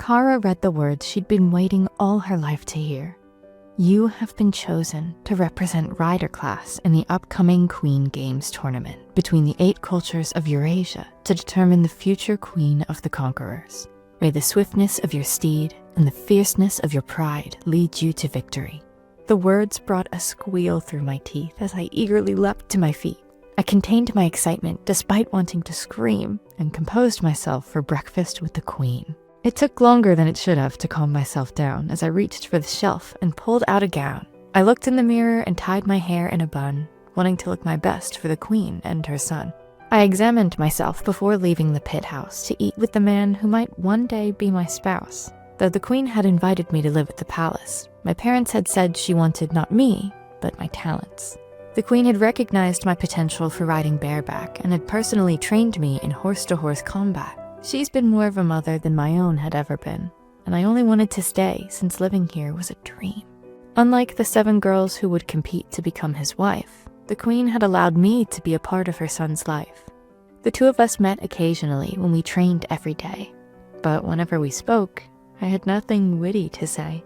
Kara read the words she'd been waiting all her life to hear. You have been chosen to represent Rider Class in the upcoming Queen Games tournament between the 8 cultures of Eurasia to determine the future Queen of the Conquerors. May the swiftness of your steed and the fierceness of your pride lead you to victory. The words brought a squeal through my teeth as I eagerly leapt to my feet. I contained my excitement despite wanting to scream and composed myself for breakfast with the Queen. It took longer than it should have to calm myself down as I reached for the shelf and pulled out a gown. I looked in the mirror and tied my hair in a bun, wanting to look my best for the Queen and her son. I examined myself before leaving the pit house to eat with the man who might one day be my spouse. Though the Queen had invited me to live at the palace, my parents had said she wanted not me, but my talents. The Queen had recognized my potential for riding bareback and had personally trained me in horse-to-horse combat. She's been more of a mother than my own had ever been, and I only wanted to stay since living here was a dream. Unlike the 7 girls who would compete to become his wife, the Queen had allowed me to be a part of her son's life. The 2 of us met occasionally when we trained every day, but whenever we spoke, I had nothing witty to say.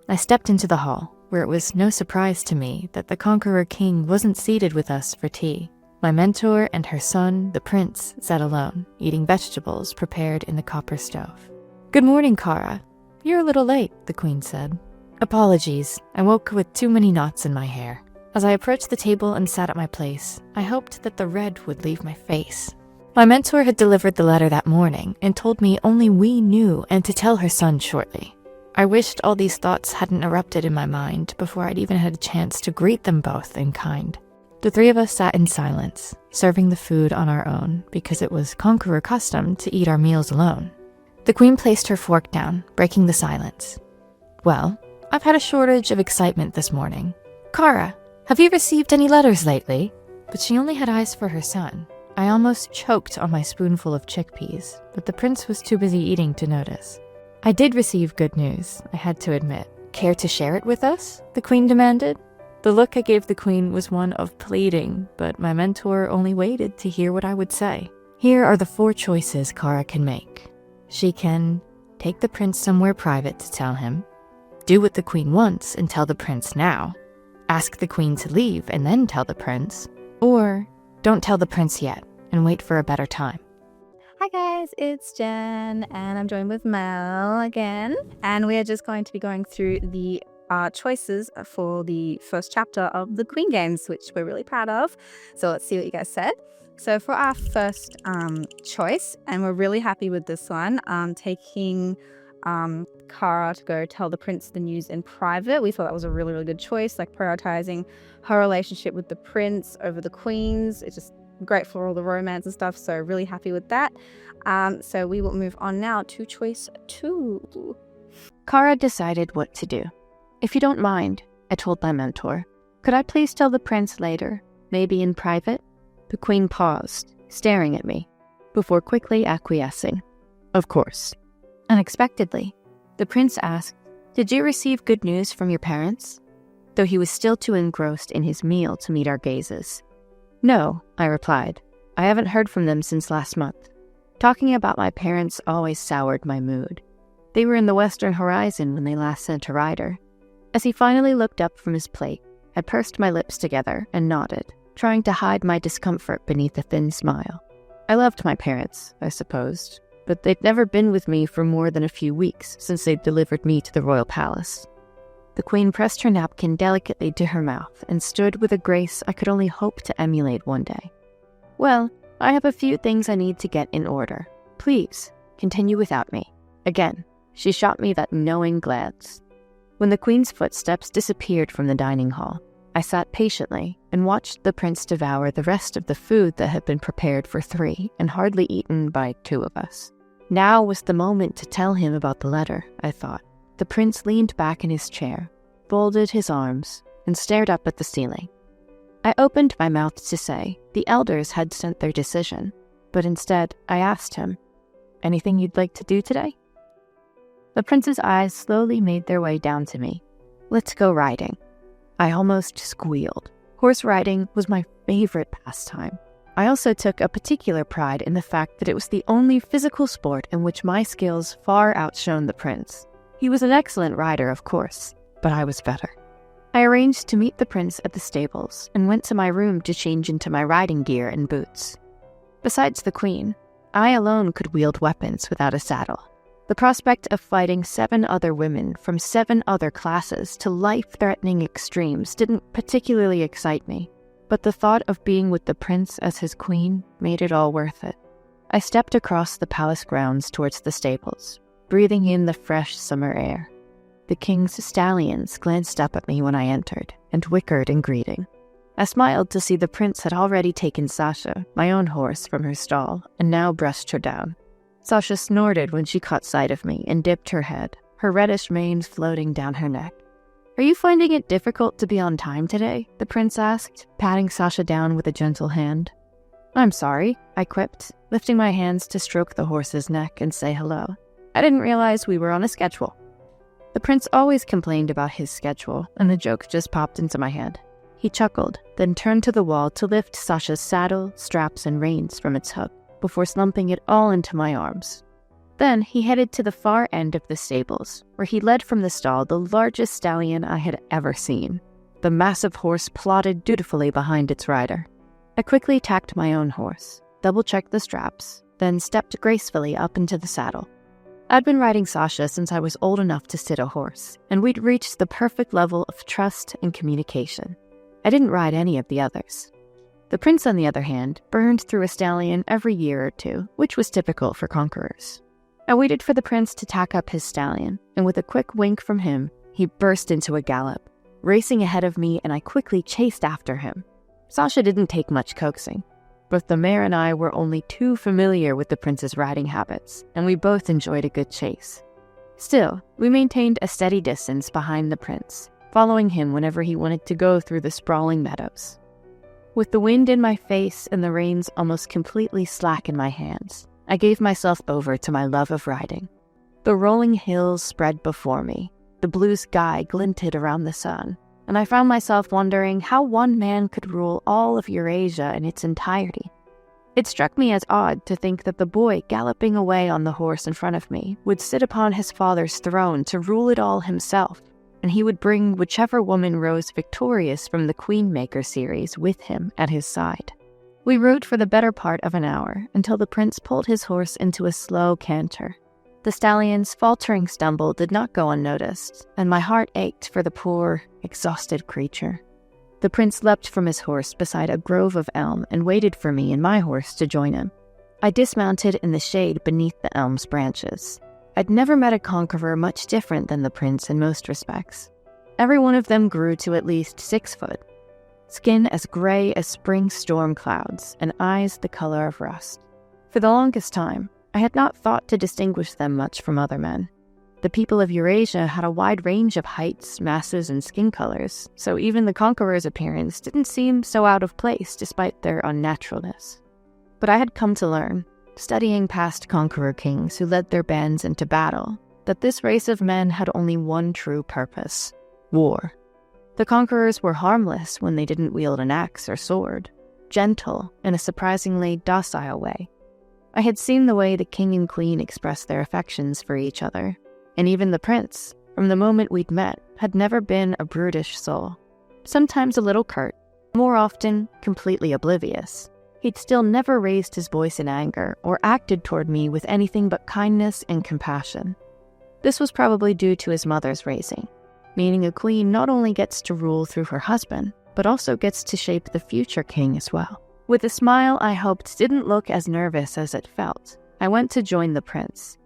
I stepped into the hall, where it was no surprise to me that the Conqueror King wasn't seated with us for tea. My mentor and her son, the prince, sat alone, eating vegetables prepared in the copper stove. "Good morning, Kara. You're a little late," the Queen said. "Apologies, I woke with too many knots in my hair." As I approached the table and sat at my place, I hoped that the red would leave my face. My mentor had delivered the letter that morning and told me only we knew and to tell her son shortly. I wished all these thoughts hadn't erupted in my mind before I'd even had a chance to greet them both in kind. The 3 of us sat in silence, serving the food on our own because it was Conqueror custom to eat our meals alone. The Queen placed her fork down, breaking the silence. "Well, I've had a shortage of excitement this morning. Kara, have you received any letters lately?" But she only had eyes for her son. I almost choked on my spoonful of chickpeas, but the prince was too busy eating to notice. "I did receive good news, I had to admit. Care to share it with us?" the Queen demanded. The look I gave the Queen was one of pleading, but my mentor only waited to hear what I would say. Here are the 4 choices Kara can make. She can take the prince somewhere private to tell him, do what the Queen wants and tell the prince now, ask the Queen to leave and then tell the prince, or don't tell the prince yet and wait for a better time. Hi guys, it's Jen and I'm joined with Mel again, and we are just going to be going through the choices for the first chapter of the Queen Games, which we're really proud of. So let's see what you guys said. So for our first choice, and we're really happy with this one, taking Kara to go tell the prince the news in private. We thought that was a really, really good choice, like prioritizing her relationship with the prince over the Queen's. It's just great for all the romance and stuff, so really happy with that. So we will move on now to choice 2. Kara decided what to do. "If you don't mind," I told my mentor, "could I please tell the prince later, maybe in private?" The Queen paused, staring at me, before quickly acquiescing. "Of course." Unexpectedly, the prince asked, "Did you receive good news from your parents?" Though he was still too engrossed in his meal to meet our gazes. "No," I replied. "I haven't heard from them since last month." Talking about my parents always soured my mood. They were in the western horizon when they last sent a rider. As he finally looked up from his plate, I pursed my lips together and nodded, trying to hide my discomfort beneath a thin smile. I loved my parents, I supposed, but they'd never been with me for more than a few weeks since they'd delivered me to the royal palace. The Queen pressed her napkin delicately to her mouth and stood with a grace I could only hope to emulate one day. "Well, I have a few things I need to get in order. Please, continue without me." Again, she shot me that knowing glance. When the Queen's footsteps disappeared from the dining hall, I sat patiently and watched the prince devour the rest of the food that had been prepared for 3 and hardly eaten by 2 of us. Now was the moment to tell him about the letter, I thought. The prince leaned back in his chair, folded his arms, and stared up at the ceiling. I opened my mouth to say the elders had sent their decision, but instead I asked him, "Anything you'd like to do today?" The prince's eyes slowly made their way down to me. "Let's go riding." I almost squealed. Horse riding was my favorite pastime. I also took a particular pride in the fact that it was the only physical sport in which my skills far outshone the prince. He was an excellent rider, of course, but I was better. I arranged to meet the prince at the stables and went to my room to change into my riding gear and boots. Besides the queen, I alone could wield weapons without a saddle. The prospect of fighting 7 other women from 7 other classes to life-threatening extremes didn't particularly excite me, but the thought of being with the prince as his queen made it all worth it. I stepped across the palace grounds towards the stables, breathing in the fresh summer air. The king's stallions glanced up at me when I entered and whickered in greeting. I smiled to see the prince had already taken Sasha, my own horse, from her stall and now brushed her down. Sasha snorted when she caught sight of me and dipped her head, her reddish mane floating down her neck. "Are you finding it difficult to be on time today?" the prince asked, patting Sasha down with a gentle hand. "I'm sorry," I quipped, lifting my hands to stroke the horse's neck and say hello. "I didn't realize we were on a schedule." The prince always complained about his schedule, and the joke just popped into my head. He chuckled, then turned to the wall to lift Sasha's saddle, straps, and reins from its hook, before slumping it all into my arms. Then he headed to the far end of the stables, where he led from the stall the largest stallion I had ever seen. The massive horse plodded dutifully behind its rider. I quickly tacked my own horse, double-checked the straps, then stepped gracefully up into the saddle. I'd been riding Sasha since I was old enough to sit a horse, and we'd reached the perfect level of trust and communication. I didn't ride any of the others. The prince, on the other hand, burned through a stallion every year or two, which was typical for conquerors. I waited for the prince to tack up his stallion, and with a quick wink from him, he burst into a gallop, racing ahead of me, and I quickly chased after him. Sasha didn't take much coaxing. Both the mare and I were only too familiar with the prince's riding habits, and we both enjoyed a good chase. Still, we maintained a steady distance behind the prince, following him whenever he wanted to go through the sprawling meadows. With the wind in my face and the reins almost completely slack in my hands, I gave myself over to my love of riding. The rolling hills spread before me, the blue sky glinted around the sun, and I found myself wondering how one man could rule all of Eurasia in its entirety. It struck me as odd to think that the boy galloping away on the horse in front of me would sit upon his father's throne to rule it all himself, and he would bring whichever woman rose victorious from the Queenmaker series with him at his side. We rode for the better part of an hour until the prince pulled his horse into a slow canter. The stallion's faltering stumble did not go unnoticed, and my heart ached for the poor, exhausted creature. The prince leapt from his horse beside a grove of elm and waited for me and my horse to join him. I dismounted in the shade beneath the elm's branches. I'd never met a conqueror much different than the prince in most respects. Every one of them grew to at least 6 foot, skin as gray as spring storm clouds, and eyes the color of rust. For the longest time, I had not thought to distinguish them much from other men. The people of Eurasia had a wide range of heights, masses, and skin colors, so even the conqueror's appearance didn't seem so out of place despite their unnaturalness. But I had come to learn, studying past conqueror kings who led their bands into battle, that this race of men had only one true purpose: war. The conquerors were harmless when they didn't wield an axe or sword, gentle in a surprisingly docile way. I had seen the way the king and queen expressed their affections for each other, and even the prince, from the moment we'd met, had never been a brutish soul. Sometimes a little curt, more often completely oblivious. He'd still never raised his voice in anger or acted toward me with anything but kindness and compassion. This was probably due to his mother's raising, meaning a queen not only gets to rule through her husband, but also gets to shape the future king as well. With a smile I hoped didn't look as nervous as it felt, I went to join the prince.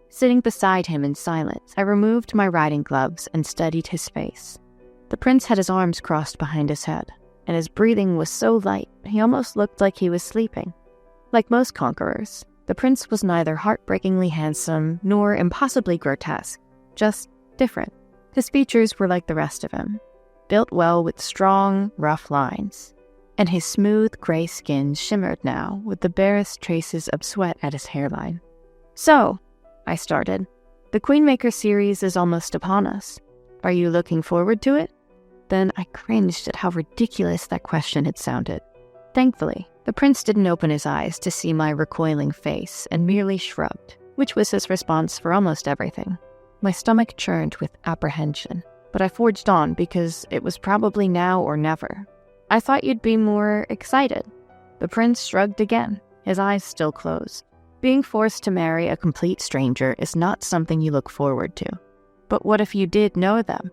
Sitting beside him in silence, I removed my riding gloves and studied his face. The prince had his arms crossed behind his head, and his breathing was so light he almost looked like he was sleeping. Like most conquerors, the prince was neither heartbreakingly handsome nor impossibly grotesque, just different. His features were like the rest of him, built well with strong, rough lines, and his smooth gray skin shimmered now with the barest traces of sweat at his hairline. "So," I started, "the Queenmaker series is almost upon us. Are you looking forward to it?" Then I cringed at how ridiculous that question had sounded. Thankfully, the prince didn't open his eyes to see my recoiling face and merely shrugged, which was his response for almost everything. My stomach churned with apprehension, but I forged on because it was probably now or never. I thought you'd be more excited. The prince shrugged again, his eyes still closed. Being forced to marry a complete stranger is not something you look forward to. But what if you did know them?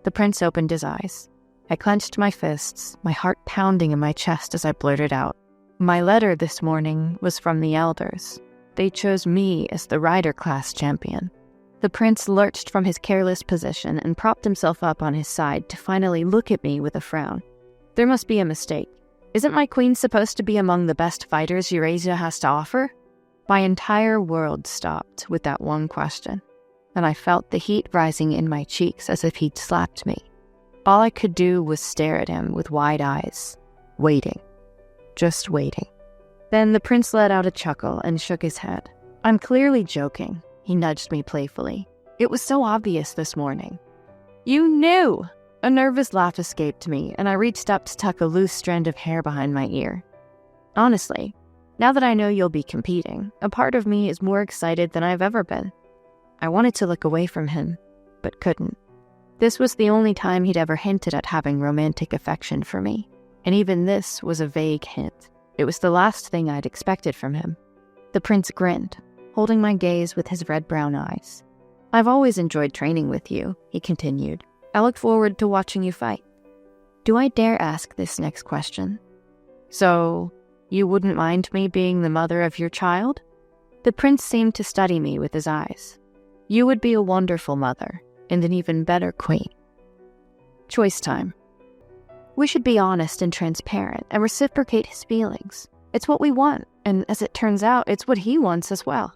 The prince opened his eyes. I clenched my fists, my heart pounding in my chest as I blurted out. My letter this morning was from the elders. They chose me as the rider class champion. The prince lurched from his careless position and propped himself up on his side to finally look at me with a frown. There must be a mistake. Isn't my queen supposed to be among the best fighters Eurasia has to offer? My entire world stopped with that one question, and I felt the heat rising in my cheeks as if he'd slapped me. All I could do was stare at him with wide eyes, waiting. Just waiting. Then the prince let out a chuckle and shook his head. I'm clearly joking, he nudged me playfully. It was so obvious this morning. You knew! A nervous laugh escaped me, and I reached up to tuck a loose strand of hair behind my ear. Honestly, now that I know you'll be competing, a part of me is more excited than I've ever been. I wanted to look away from him, but couldn't. This was the only time he'd ever hinted at having romantic affection for me, and even this was a vague hint. It was the last thing I'd expected from him. The prince grinned, holding my gaze with his red-brown eyes. I've always enjoyed training with you, he continued. I look forward to watching you fight. Do I dare ask this next question? So, you wouldn't mind me being the mother of your child? The prince seemed to study me with his eyes. You would be a wonderful mother, and an even better queen. Choice time. We should be honest and transparent and reciprocate his feelings. It's what we want, and as it turns out, it's what he wants as well.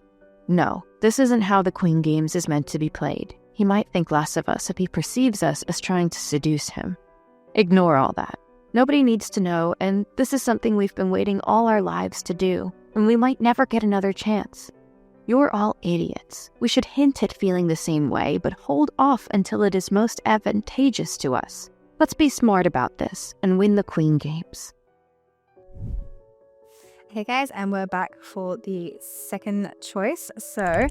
No, this isn't how the Queen Games is meant to be played. He might think less of us if he perceives us as trying to seduce him. Ignore all that. Nobody needs to know, and this is something we've been waiting all our lives to do, and we might never get another chance. You're all idiots. We should hint at feeling the same way, but hold off until it is most advantageous to us. Let's be smart about this and win the Queen Games. Hey guys, and we're back for the second choice. So,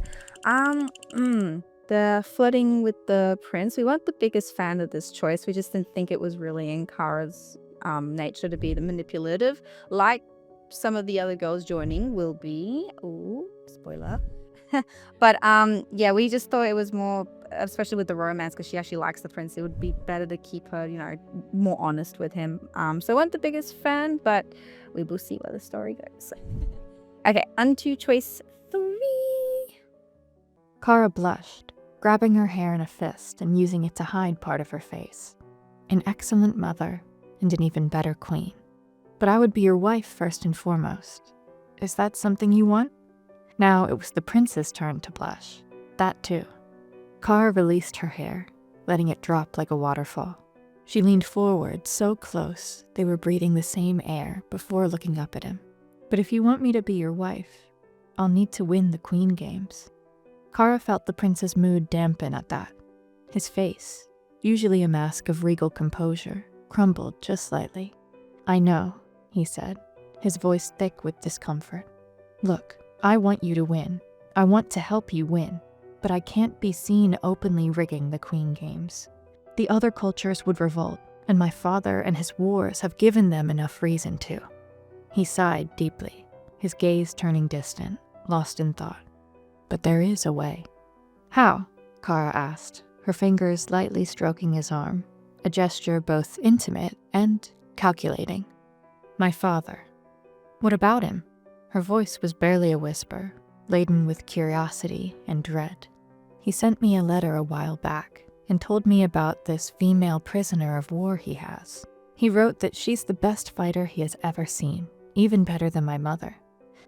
the flirting with the prince. We weren't the biggest fan of this choice. We just didn't think it was really in Kara's nature to be the manipulative, like some of the other girls joining will be. Ooh, spoiler. But yeah, we just thought it was more, especially with the romance, because she actually likes the prince, it would be better to keep her, more honest with him. So I wasn't the biggest fan, but we will see where the story goes. Okay, on to choice 3. Kara blushed, grabbing her hair in a fist and using it to hide part of her face. An excellent mother and an even better queen. But I would be your wife first and foremost. Is that something you want? Now it was the prince's turn to blush. That too. Kara released her hair, letting it drop like a waterfall. She leaned forward so close they were breathing the same air before looking up at him. But if you want me to be your wife, I'll need to win the Queen Games. Kara felt the prince's mood dampen at that. His face, usually a mask of regal composure, crumbled just slightly. I know, he said, his voice thick with discomfort. Look, I want you to win. I want to help you win. But I can't be seen openly rigging the Queen Games. The other cultures would revolt, and my father and his wars have given them enough reason to. He sighed deeply, his gaze turning distant, lost in thought. But there is a way. How? Kara asked, her fingers lightly stroking his arm, a gesture both intimate and calculating. My father. What about him? Her voice was barely a whisper, laden with curiosity and dread. He sent me a letter a while back and told me about this female prisoner of war he has. He wrote that she's the best fighter he has ever seen, even better than my mother.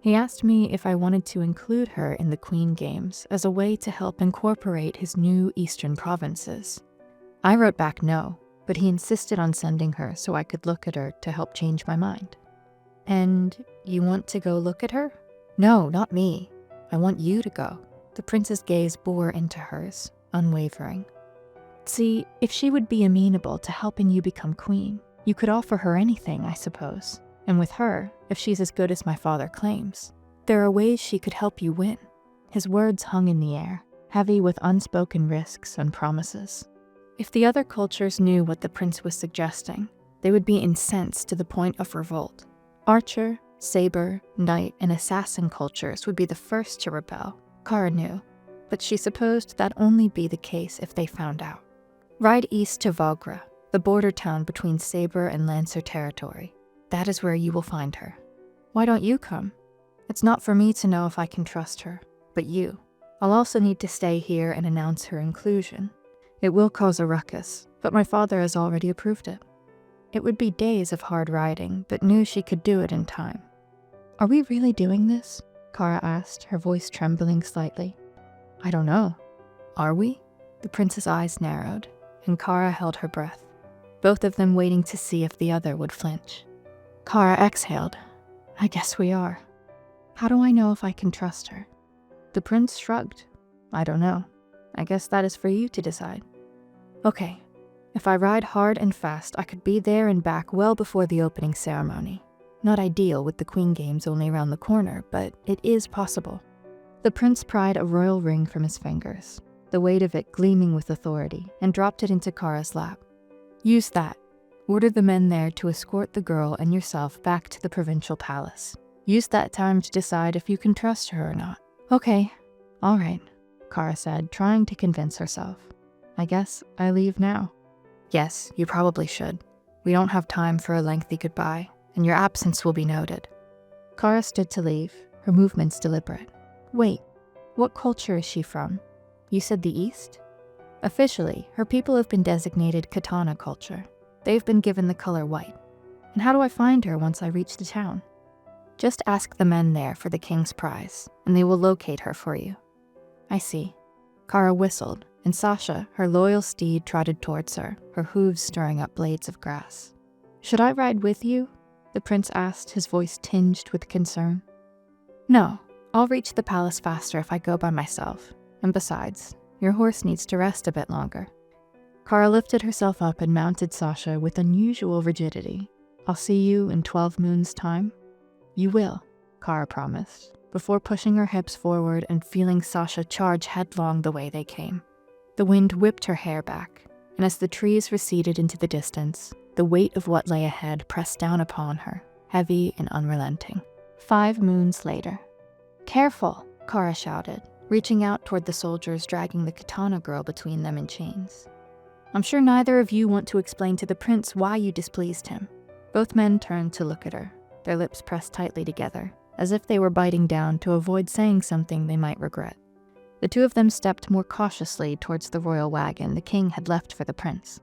He asked me if I wanted to include her in the Queen Games as a way to help incorporate his new eastern provinces. I wrote back no, but he insisted on sending her so I could look at her to help change my mind. And you want to go look at her? No, not me. I want you to go. The prince's gaze bore into hers, unwavering. See, if she would be amenable to helping you become queen, you could offer her anything, I suppose. And with her, if she's as good as my father claims, there are ways she could help you win. His words hung in the air, heavy with unspoken risks and promises. If the other cultures knew what the prince was suggesting, they would be incensed to the point of revolt. Archer, saber, knight, and assassin cultures would be the first to rebel, Kara knew, but she supposed that'd only be the case if they found out. Ride east to Vagra, the border town between Saber and Lancer territory. That is where you will find her. Why don't you come? It's not for me to know if I can trust her, but you. I'll also need to stay here and announce her inclusion. It will cause a ruckus, but my father has already approved it. It would be days of hard riding, but knew she could do it in time. Are we really doing this? Kara asked, her voice trembling slightly. I don't know. Are we? The prince's eyes narrowed, and Kara held her breath, both of them waiting to see if the other would flinch. Kara exhaled. I guess we are. How do I know if I can trust her? The prince shrugged. I don't know. I guess that is for you to decide. Okay. If I ride hard and fast, I could be there and back well before the opening ceremony. Not ideal with the Queen Games only around the corner, but it is possible. The prince pried a royal ring from his fingers, the weight of it gleaming with authority, and dropped it into Kara's lap. Use that. Order the men there to escort the girl and yourself back to the provincial palace. Use that time to decide if you can trust her or not. Okay. All right, Kara said, trying to convince herself. I guess I leave now. Yes, you probably should. We don't have time for a lengthy goodbye, and your absence will be noted. Kara stood to leave, her movements deliberate. Wait, what culture is she from? You said the East? Officially, her people have been designated Katana culture. They've been given the color white. And how do I find her once I reach the town? Just ask the men there for the king's prize, and they will locate her for you. I see. Kara whistled, and Sasha, her loyal steed, trotted towards her, her hooves stirring up blades of grass. Should I ride with you? The prince asked, his voice tinged with concern. No, I'll reach the palace faster if I go by myself. And besides, your horse needs to rest a bit longer. Kara lifted herself up and mounted Sasha with unusual rigidity. I'll see you in 12 moons' time. You will, Kara promised, before pushing her hips forward and feeling Sasha charge headlong the way they came. The wind whipped her hair back, and as the trees receded into the distance, the weight of what lay ahead pressed down upon her, heavy and unrelenting. 5 moons later. Careful, Kara shouted, reaching out toward the soldiers dragging the katana girl between them in chains. I'm sure neither of you want to explain to the prince why you displeased him. Both men turned to look at her, their lips pressed tightly together, as if they were biting down to avoid saying something they might regret. The two of them stepped more cautiously towards the royal wagon the king had left for the prince.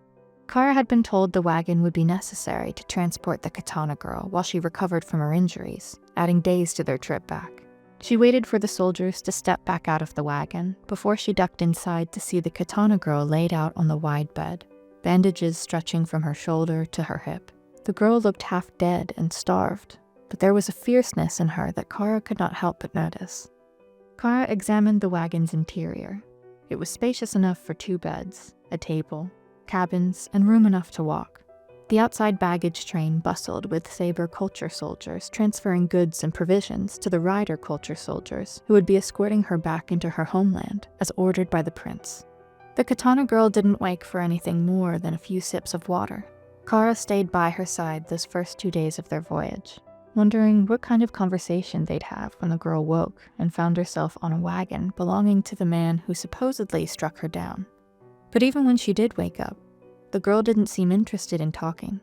Kara had been told the wagon would be necessary to transport the katana girl while she recovered from her injuries, adding days to their trip back. She waited for the soldiers to step back out of the wagon before she ducked inside to see the katana girl laid out on the wide bed, bandages stretching from her shoulder to her hip. The girl looked half dead and starved, but there was a fierceness in her that Kara could not help but notice. Kara examined the wagon's interior. It was spacious enough for 2 beds, a table, cabins, and room enough to walk. The outside baggage train bustled with Saber culture soldiers transferring goods and provisions to the Rider culture soldiers who would be escorting her back into her homeland as ordered by the prince. The katana girl didn't wake for anything more than a few sips of water. Kara stayed by her side those first 2 days of their voyage, wondering what kind of conversation they'd have when the girl woke and found herself on a wagon belonging to the man who supposedly struck her down. But even when she did wake up, the girl didn't seem interested in talking,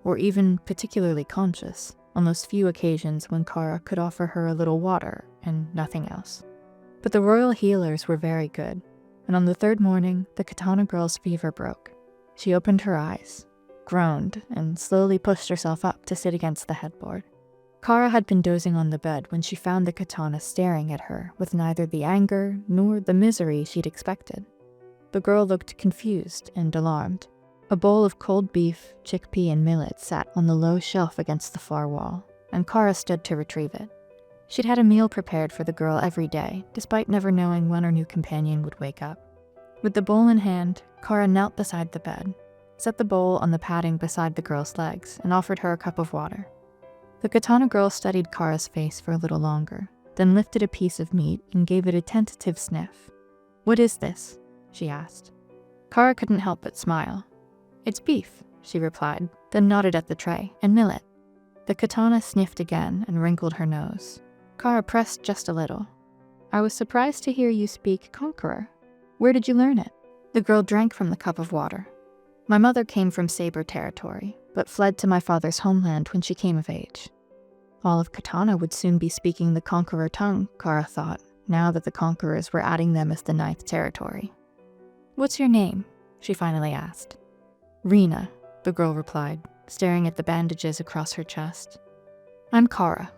or even particularly conscious, on those few occasions when Kara could offer her a little water and nothing else. But the royal healers were very good, and on the 3rd morning, the katana girl's fever broke. She opened her eyes, groaned, and slowly pushed herself up to sit against the headboard. Kara had been dozing on the bed when she found the katana staring at her with neither the anger nor the misery she'd expected. The girl looked confused and alarmed. A bowl of cold beef, chickpea, and millet sat on the low shelf against the far wall, and Kara stood to retrieve it. She'd had a meal prepared for the girl every day, despite never knowing when her new companion would wake up. With the bowl in hand, Kara knelt beside the bed, set the bowl on the padding beside the girl's legs, and offered her a cup of water. The katana girl studied Kara's face for a little longer, then lifted a piece of meat and gave it a tentative sniff. "What is this?" she asked. Kara couldn't help but smile. "It's beef," she replied, then nodded at the tray, "and millet." The katana sniffed again and wrinkled her nose. Kara pressed just a little. "I was surprised to hear you speak Conqueror. Where did you learn it?" The girl drank from the cup of water. "My mother came from Saber territory, but fled to my father's homeland when she came of age." All of Katana would soon be speaking the Conqueror tongue, Kara thought, now that the Conquerors were adding them as the 9th territory. "What's your name?" she finally asked. "Rena," the girl replied, staring at the bandages across her chest. "I'm Kara."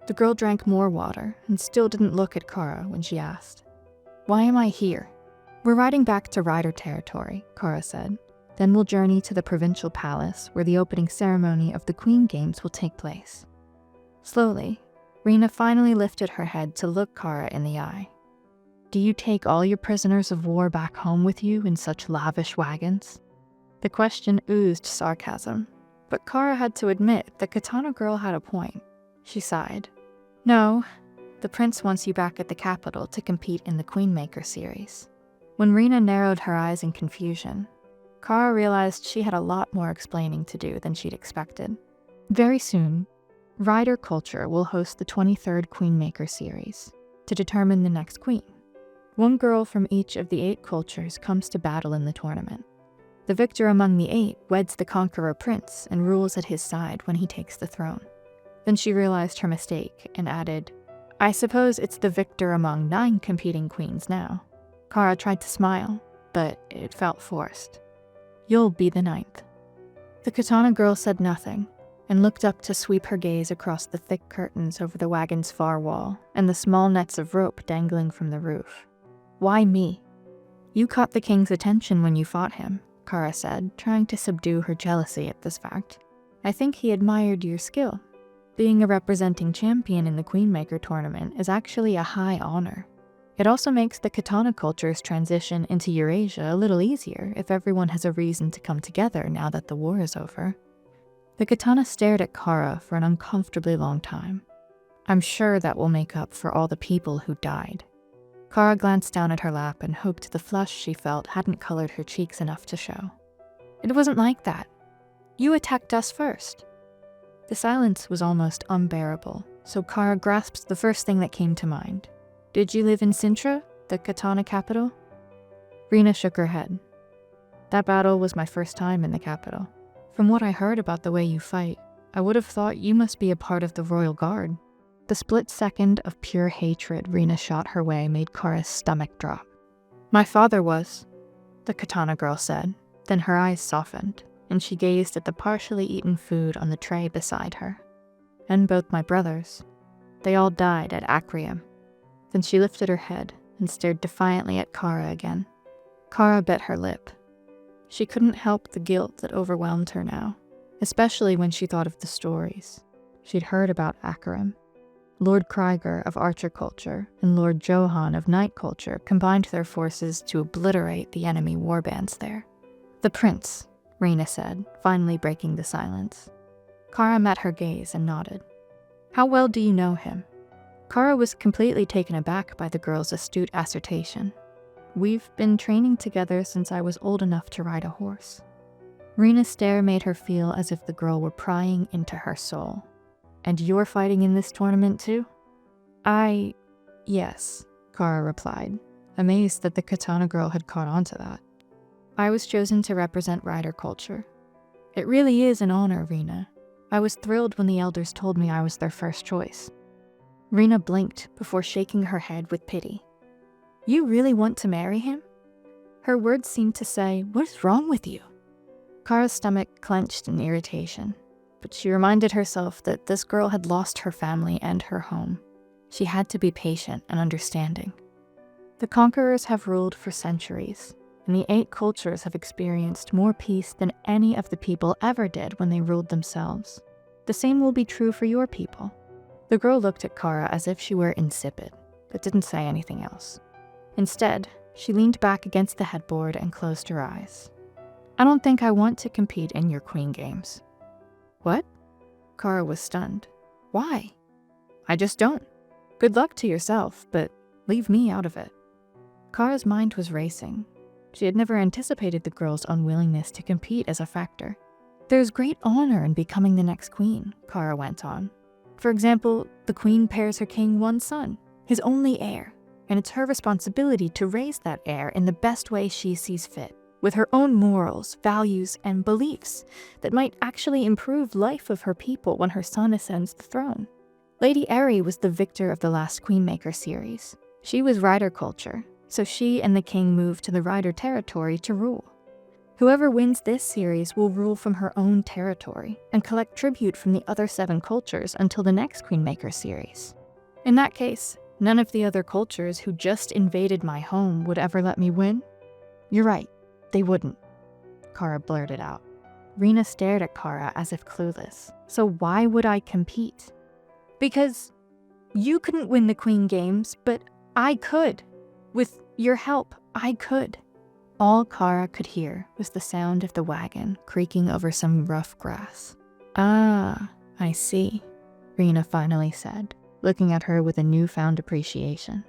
The girl drank more water and still didn't look at Kara when she asked, "Why am I here?" "We're riding back to Rider territory," Kara said. "Then we'll journey to the provincial palace where the opening ceremony of the Queen Games will take place." Slowly, Rena finally lifted her head to look Kara in the eye. "Do you take all your prisoners of war back home with you in such lavish wagons?" The question oozed sarcasm, but Kara had to admit the katana girl had a point. She sighed. "No, the prince wants you back at the capital to compete in the Queenmaker series." When Rena narrowed her eyes in confusion, Kara realized she had a lot more explaining to do than she'd expected. Very soon, Rider culture will host the 23rd Queenmaker series to determine the next queen. One girl from each of the 8 cultures comes to battle in the tournament. The victor among the 8 weds the conqueror prince and rules at his side when he takes the throne. Then she realized her mistake and added, "I suppose it's the victor among 9 competing queens now." Kara tried to smile, but it felt forced. "You'll be the 9th. The katana girl said nothing and looked up to sweep her gaze across the thick curtains over the wagon's far wall and the small nets of rope dangling from the roof. "Why me?" "You caught the king's attention when you fought him," Kara said, trying to subdue her jealousy at this fact. "I think he admired your skill. Being a representing champion in the Queenmaker tournament is actually a high honor. It also makes the katana culture's transition into Eurasia a little easier if everyone has a reason to come together now that the war is over." The katana stared at Kara for an uncomfortably long time. "I'm sure that will make up for all the people who died." Kara glanced down at her lap and hoped the flush she felt hadn't colored her cheeks enough to show. "It wasn't like that. You attacked us first." The silence was almost unbearable, so Kara grasped the first thing that came to mind. "Did you live in Sintra, the katana capital?" Rena shook her head. "That battle was my first time in the capital. From what I heard about the way you fight, I would have thought you must be a part of the royal guard." The split second of pure hatred Rena shot her way made Kara's stomach drop. "My father was," the katana girl said, then her eyes softened, and she gazed at the partially eaten food on the tray beside her. "And both my brothers. They all died at Acreum." Then she lifted her head and stared defiantly at Kara again. Kara bit her lip. She couldn't help the guilt that overwhelmed her now, especially when she thought of the stories she'd heard about Acreum. Lord Krieger of Archer culture and Lord Johan of Knight culture combined their forces to obliterate the enemy warbands there. "The prince," Rena said, finally breaking the silence. Kara met her gaze and nodded. "How well do you know him?" Kara was completely taken aback by the girl's astute assertion. "We've been training together since I was old enough to ride a horse." Rena's stare made her feel as if the girl were prying into her soul. "And you're fighting in this tournament too?" Yes, Kara replied, amazed that the katana girl had caught on to that. "I was chosen to represent rider culture. It really is an honor, Rena. I was thrilled when the elders told me I was their first choice." Rena blinked before shaking her head with pity. "You really want to marry him?" Her words seemed to say, "What is wrong with you?" Kara's stomach clenched in irritation, but she reminded herself that this girl had lost her family and her home. She had to be patient and understanding. The conquerors have ruled for centuries, and the 8 cultures have experienced more peace than any of the people ever did when they ruled themselves. The same will be true for your people. The girl looked at Kara as if she were insipid, but didn't say anything else. Instead, she leaned back against the headboard and closed her eyes. "I don't think I want to compete in your Queen Games." "What?" Kara was stunned. Why? I just don't. Good luck to yourself, but leave me out of it. Kara's mind was racing. She had never anticipated the girl's unwillingness to compete as a factor. There's great honor in becoming the next queen, Kara went on. For example, the queen pairs her king one son, his only heir, and it's her responsibility to raise that heir in the best way she sees fit, with her own morals, values, and beliefs that might actually improve life of her people when her son ascends the throne. Lady Eri was the victor of the last Queenmaker series. She was rider culture, so she and the king moved to the rider territory to rule. Whoever wins this series will rule from her own territory and collect tribute from the other 7 cultures until the next Queenmaker series. In that case, none of the other cultures who just invaded my home would ever let me win? You're right, they wouldn't, Kara blurted out. Rena stared at Kara as if clueless. So why would I compete? Because you couldn't win the Queen Games, but I could. With your help, I could. All Kara could hear was the sound of the wagon creaking over some rough grass. Ah, I see, Rena finally said, looking at her with a newfound appreciation.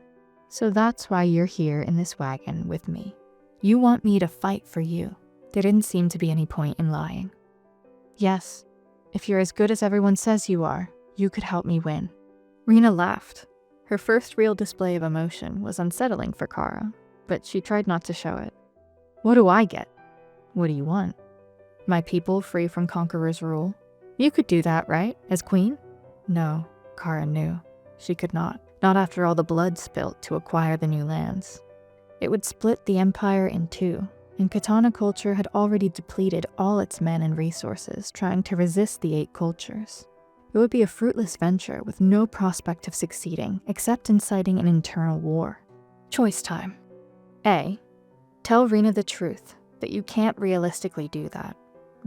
So that's why you're here in this wagon with me. You want me to fight for you. There didn't seem to be any point in lying. Yes, if you're as good as everyone says you are, you could help me win. Rena laughed. Her first real display of emotion was unsettling for Kara, but she tried not to show it. What do I get? What do you want? My people free from Conqueror's rule? You could do that, right, as queen? No, Kara knew. She could not. Not after all the blood spilt to acquire the new lands. It would split the empire in 2, and Katana culture had already depleted all its men and resources trying to resist the 8 cultures. It would be a fruitless venture with no prospect of succeeding except inciting an internal war. Choice time. A. Tell Rena the truth, that you can't realistically do that.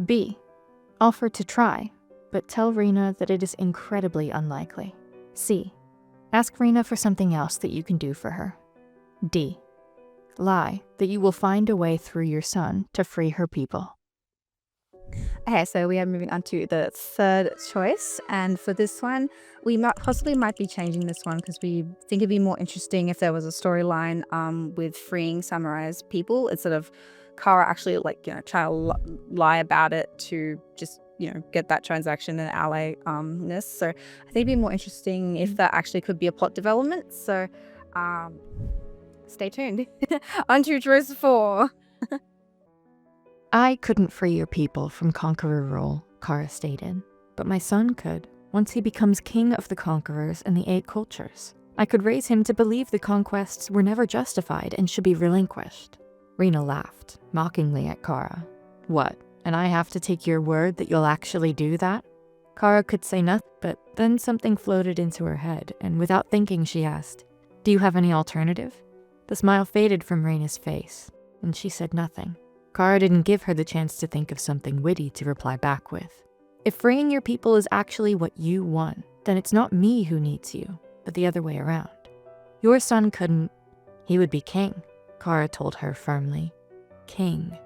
B. Offer to try, but tell Rena that it is incredibly unlikely. C. Ask Rena for something else that you can do for her. D. Lie that you will find a way through your son to free her people. Okay, so we are moving on to the third choice, and for this one, we might be changing this one because we think it'd be more interesting if there was a storyline with freeing Samurai's people instead of Kara actually try to lie about it to just get that transaction and ally-ness. So I think it'd be more interesting if that actually could be a plot development. So stay tuned. On to choice 4. I couldn't free your people from Conqueror rule, Kara stated, but my son could, once he becomes king of the conquerors and the 8 cultures. I could raise him to believe the conquests were never justified and should be relinquished. Rena laughed, mockingly at Kara. What, and I have to take your word that you'll actually do that? Kara could say nothing, but then something floated into her head, and without thinking she asked, Do you have any alternative? The smile faded from Rena's face, and she said nothing. Kara didn't give her the chance to think of something witty to reply back with. If freeing your people is actually what you want, then it's not me who needs you, but the other way around. Your son couldn't. He would be king, Kara told her firmly. King,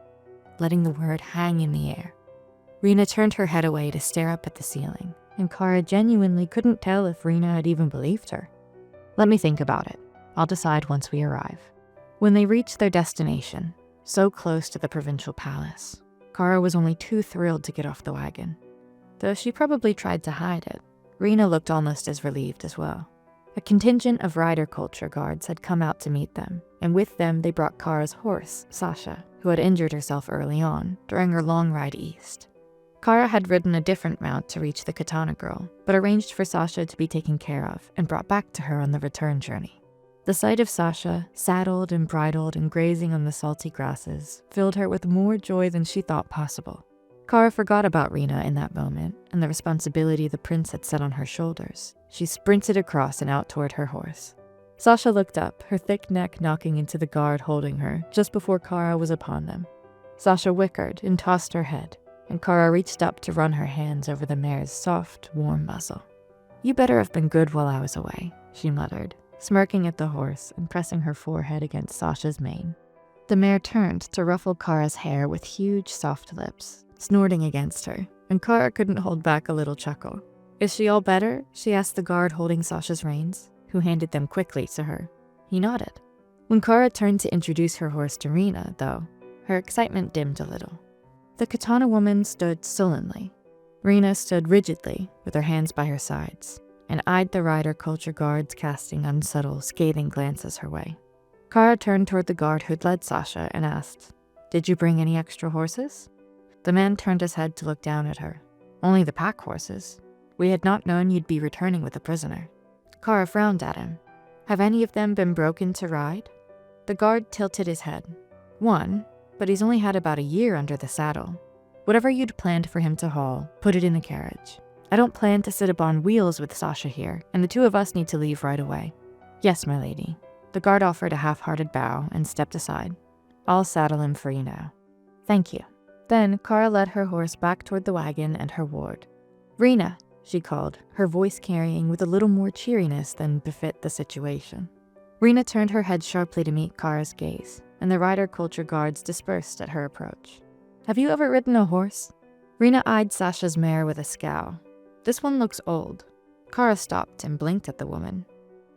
letting the word hang in the air. Rena turned her head away to stare up at the ceiling, and Kara genuinely couldn't tell if Rena had even believed her. Let me think about it. I'll decide once we arrive. When they reached their destination, so close to the provincial palace, Kara was only too thrilled to get off the wagon. Though she probably tried to hide it, Rena looked almost as relieved as well. A contingent of rider culture guards had come out to meet them, and with them they brought Kara's horse, Sasha, who had injured herself early on during her long ride east. Kara had ridden a different mount to reach the Katana girl, but arranged for Sasha to be taken care of and brought back to her on the return journey. The sight of Sasha, saddled and bridled and grazing on the salty grasses, filled her with more joy than she thought possible. Kara forgot about Rena in that moment and the responsibility the prince had set on her shoulders. She sprinted across and out toward her horse. Sasha looked up, her thick neck knocking into the guard holding her just before Kara was upon them. Sasha whickered and tossed her head, and Kara reached up to run her hands over the mare's soft, warm muzzle. You better have been good while I was away, she muttered, smirking at the horse and pressing her forehead against Sasha's mane. The mare turned to ruffle Kara's hair with huge, soft lips, snorting against her, and Kara couldn't hold back a little chuckle. Is she all better? She asked the guard holding Sasha's reins, who handed them quickly to her. He nodded. When Kara turned to introduce her horse to Rena, though, her excitement dimmed a little. The katana woman stood sullenly. Rena stood rigidly, with her hands by her sides, and eyed the rider culture guards casting unsubtle, scathing glances her way. Kara turned toward the guard who'd led Sasha and asked, "Did you bring any extra horses?" The man turned his head to look down at her. "Only the pack horses. We had not known you'd be returning with a prisoner." Kara frowned at him. "Have any of them been broken to ride?" The guard tilted his head. "One, but he's only had about a year under the saddle. Whatever you'd planned for him to haul, put it in the carriage. I don't plan to sit upon wheels with Sasha here, and the two of us need to leave right away." "Yes, my lady." The guard offered a half-hearted bow and stepped aside. "I'll saddle him for you now." "Thank you." Then Kara led her horse back toward the wagon and her ward. "Rena," she called, her voice carrying with a little more cheeriness than befit the situation. Rena turned her head sharply to meet Kara's gaze, and the rider culture guards dispersed at her approach. "Have you ever ridden a horse?" Rena eyed Sasha's mare with a scowl. "This one looks old." Kara stopped and blinked at the woman.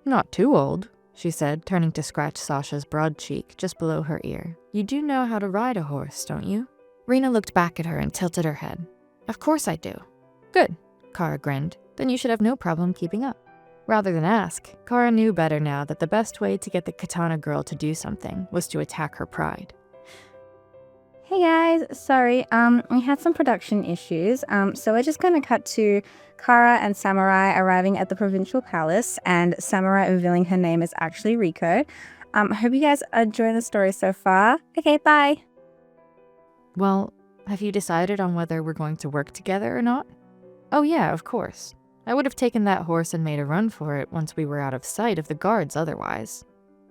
"Not too old," she said, turning to scratch Sasha's broad cheek just below her ear. "You do know how to ride a horse, don't you?" Rena looked back at her and tilted her head. "Of course I do." "Good," Kara grinned. "Then you should have no problem keeping up." Rather than ask, Kara knew better now that the best way to get the katana girl to do something was to attack her pride. Hey guys, sorry, we had some production issues, so we're just gonna cut to Kara and Samurai arriving at the provincial palace, and Samurai revealing her name is actually Riko. Hope you guys are enjoying the story so far. Okay, bye. "Well, have you decided on whether we're going to work together or not?" "Oh yeah, of course. I would have taken that horse and made a run for it once we were out of sight of the guards otherwise.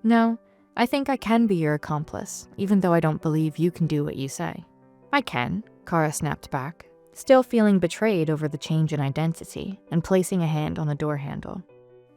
No, I think I can be your accomplice, even though I don't believe you can do what you say." "I can," Kara snapped back, still feeling betrayed over the change in identity and placing a hand on the door handle.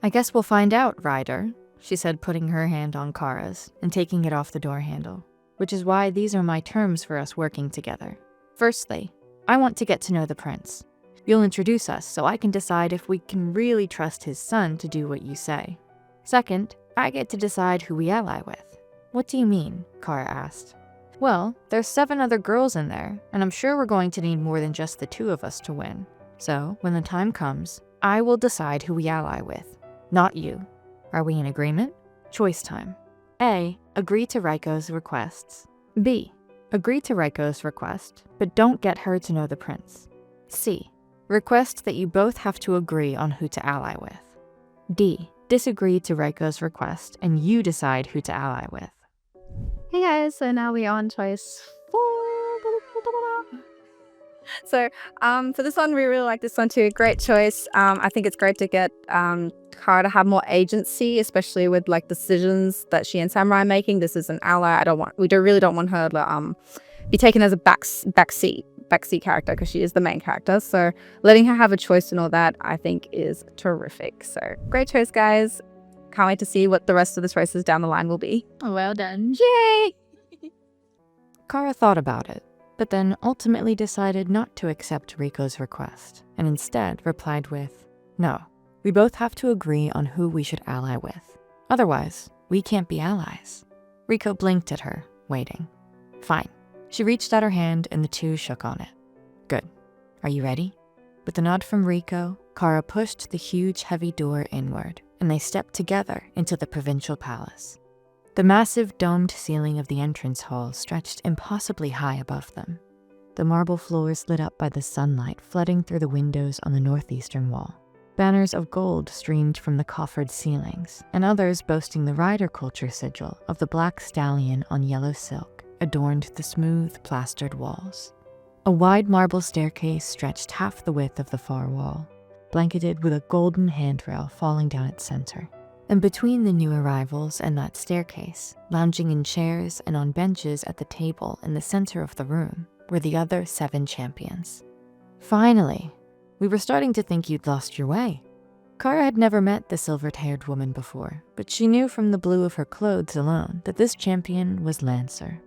"I guess we'll find out, Ryder," she said, putting her hand on Kara's and taking it off the door handle, "which is why these are my terms for us working together. Firstly, I want to get to know the prince. You'll introduce us so I can decide if we can really trust his son to do what you say. Second, I get to decide who we ally with." "What do you mean?" Kara asked. "Well, there's 7 other girls in there, and I'm sure we're going to need more than just the 2 of us to win. So, when the time comes, I will decide who we ally with, not you. Are we in agreement? Choice time. A. Agree to Riko's requests. B. Agree to Riko's request, but don't get her to know the prince. C. Request that you both have to agree on who to ally with. D. Disagree to Riko's request, and you decide who to ally with." Hey guys, so now we're on choice 4. So, for this one, we really like this one too. Great choice. I think it's great to get Kara to have more agency, especially with like decisions that she and Samurai are making. This is an ally. We really don't want her to be taken as a backseat character, because she is the main character. So letting her have a choice and all that, I think, is terrific. So great choice, guys. Can't wait to see what the rest of the choices down the line will be. Well done. Yay! Kara thought about it, but then ultimately decided not to accept Riko's request, and instead replied with, "No, we both have to agree on who we should ally with. Otherwise, we can't be allies." Riko blinked at her, waiting. "Fine." She reached out her hand and the two shook on it. "Good. Are you ready?" With a nod from Riko, Kara pushed the huge, heavy door inward, and they stepped together into the provincial palace. The massive domed ceiling of the entrance hall stretched impossibly high above them. The marble floors lit up by the sunlight flooding through the windows on the northeastern wall. Banners of gold streamed from the coffered ceilings, and others boasting the rider culture sigil of the black stallion on yellow silk adorned the smooth, plastered walls. A wide marble staircase stretched half the width of the far wall, blanketed with a golden handrail falling down its center. And between the new arrivals and that staircase, lounging in chairs and on benches at the table in the center of the room, were the other 7 champions. "Finally! We were starting to think you'd lost your way." Kara had never met the silvered-haired woman before, but she knew from the blue of her clothes alone that this champion was Lancer.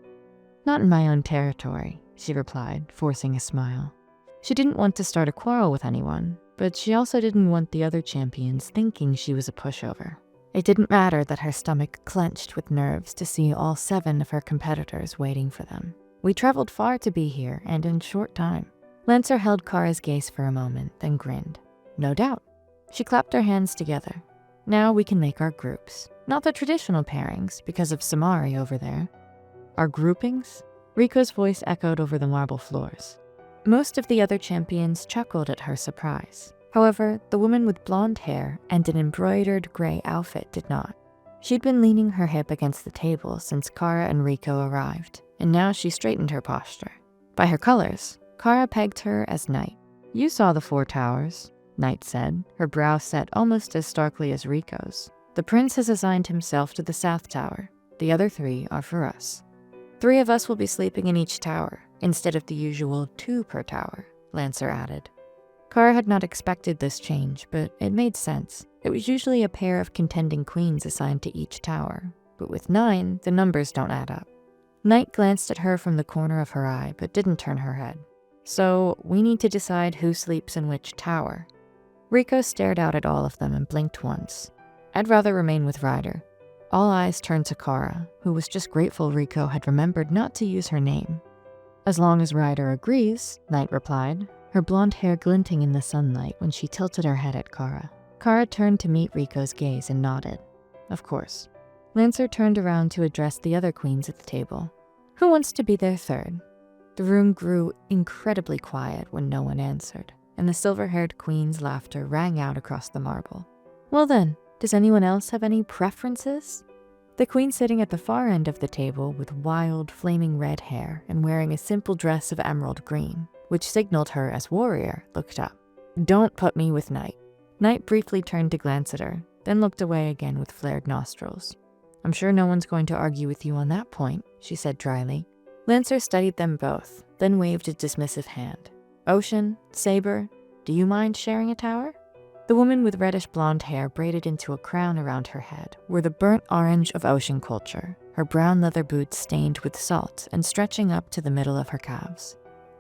"Not in my own territory," she replied, forcing a smile. She didn't want to start a quarrel with anyone, but she also didn't want the other champions thinking she was a pushover. It didn't matter that her stomach clenched with nerves to see all 7 of her competitors waiting for them. We traveled far to be here, and in short time. Lancer held Kara's gaze for a moment, then grinned. No doubt. She clapped her hands together. Now we can make our groups. Not the traditional pairings, because of Samari over there. Our groupings? Riko's voice echoed over the marble floors. Most of the other champions chuckled at her surprise. However, the woman with blonde hair and an embroidered gray outfit did not. She'd been leaning her hip against the table since Kara and Riko arrived, and now she straightened her posture. By her colors, Kara pegged her as Knight. You saw the 4 towers, Knight said, her brow set almost as starkly as Riko's. The prince has assigned himself to the South Tower. The other 3 are for us. 3 of us will be sleeping in each tower, instead of the usual 2 per tower, Lancer added. Kara had not expected this change, but it made sense. It was usually a pair of contending queens assigned to each tower, but with 9, the numbers don't add up. Knight glanced at her from the corner of her eye, but didn't turn her head. So, we need to decide who sleeps in which tower. Riko stared out at all of them and blinked once. I'd rather remain with Ryder. All eyes turned to Kara, who was just grateful Riko had remembered not to use her name. As long as Ryder agrees, Knight replied, her blonde hair glinting in the sunlight when she tilted her head at Kara. Kara turned to meet Riko's gaze and nodded. Of course. Lancer turned around to address the other queens at the table. Who wants to be their 3rd? The room grew incredibly quiet when no one answered, and the silver-haired queen's laughter rang out across the marble. Well then, does anyone else have any preferences? The queen sitting at the far end of the table with wild, flaming red hair and wearing a simple dress of emerald green, which signaled her as warrior, looked up. Don't put me with Knight. Knight briefly turned to glance at her, then looked away again with flared nostrils. I'm sure no one's going to argue with you on that point, she said dryly. Lancer studied them both, then waved a dismissive hand. Ocean, Saber, do you mind sharing a tower? The woman with reddish blonde hair braided into a crown around her head wore the burnt orange of ocean culture, her brown leather boots stained with salt and stretching up to the middle of her calves.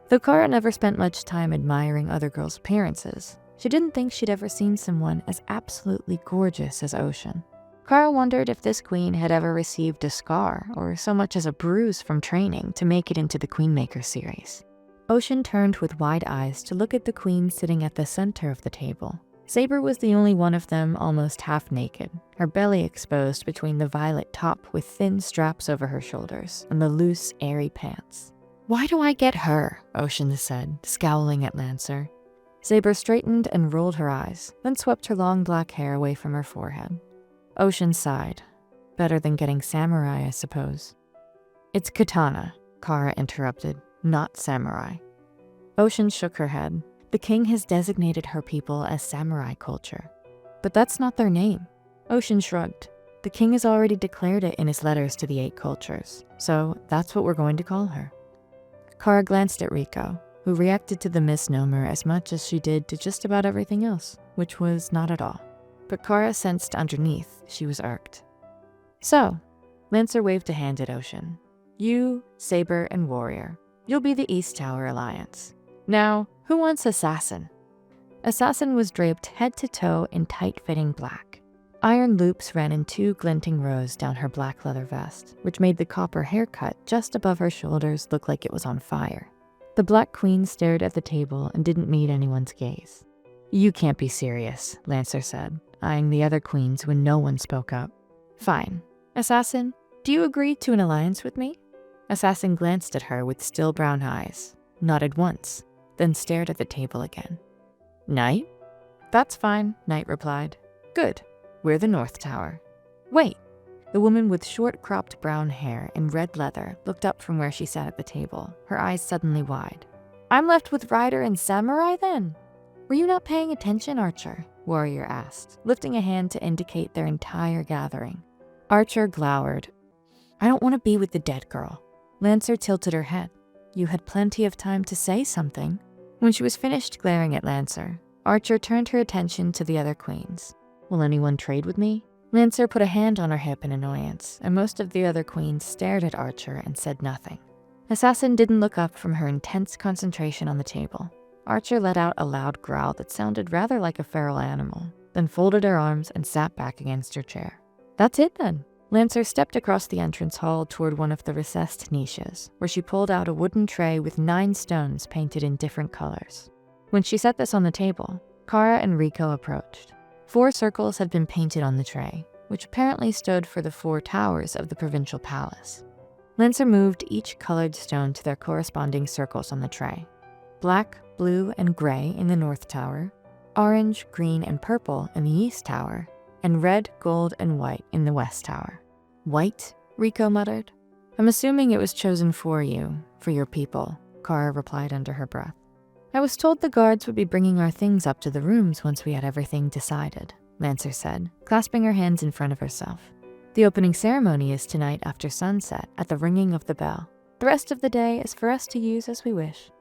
Though Kara never spent much time admiring other girls' appearances, she didn't think she'd ever seen someone as absolutely gorgeous as Ocean. Kara wondered if this queen had ever received a scar or so much as a bruise from training to make it into the Queenmaker series. Ocean turned with wide eyes to look at the queen sitting at the center of the table. Saber was the only one of them almost half naked, her belly exposed between the violet top with thin straps over her shoulders and the loose, airy pants. Why do I get her? Ocean said, scowling at Lancer. Saber straightened and rolled her eyes, then swept her long black hair away from her forehead. Ocean sighed. Better than getting samurai, I suppose. It's katana, Kara interrupted, not samurai. Ocean shook her head. The king has designated her people as samurai culture. But that's not their name. Ocean shrugged. The king has already declared it in his letters to the 8 cultures, so that's what we're going to call her. Kara glanced at Riko, who reacted to the misnomer as much as she did to just about everything else, which was not at all. But Kara sensed underneath she was irked. So, Lancer waved a hand at Ocean. You, Saber, and Warrior. You'll be the East Tower Alliance. Now, who wants Assassin? Assassin was draped head to toe in tight-fitting black. Iron loops ran in 2 glinting rows down her black leather vest, which made the copper haircut just above her shoulders look like it was on fire. The Black Queen stared at the table and didn't meet anyone's gaze. You can't be serious, Lancer said, eyeing the other queens when no one spoke up. Fine. Assassin, do you agree to an alliance with me? Assassin glanced at her with still brown eyes, nodded once, then stared at the table again. Knight? That's fine, Knight replied. Good. We're the North Tower. Wait. The woman with short cropped brown hair and red leather looked up from where she sat at the table, her eyes suddenly wide. I'm left with Ryder and Samurai then? Were you not paying attention, Archer? Warrior asked, lifting a hand to indicate their entire gathering. Archer glowered. I don't want to be with the dead girl. Lancer tilted her head. You had plenty of time to say something. When she was finished glaring at Lancer, Archer turned her attention to the other queens. Will anyone trade with me? Lancer put a hand on her hip in annoyance, and most of the other queens stared at Archer and said nothing. Assassin didn't look up from her intense concentration on the table. Archer let out a loud growl that sounded rather like a feral animal, then folded her arms and sat back against her chair. That's it then. Lancer stepped across the entrance hall toward one of the recessed niches, where she pulled out a wooden tray with 9 stones painted in different colors. When she set this on the table, Kara and Rico approached. 4 circles had been painted on the tray, which apparently stood for the 4 towers of the provincial palace. Lancer moved each colored stone to their corresponding circles on the tray. Black, blue, and gray in the north tower, orange, green, and purple in the east tower, and red, gold, and white in the west tower. White? Rico muttered. I'm assuming it was chosen for you, for your people, Kara replied under her breath. I was told the guards would be bringing our things up to the rooms once we had everything decided, Lancer said, clasping her hands in front of herself. The opening ceremony is tonight after sunset at the ringing of the bell. The rest of the day is for us to use as we wish.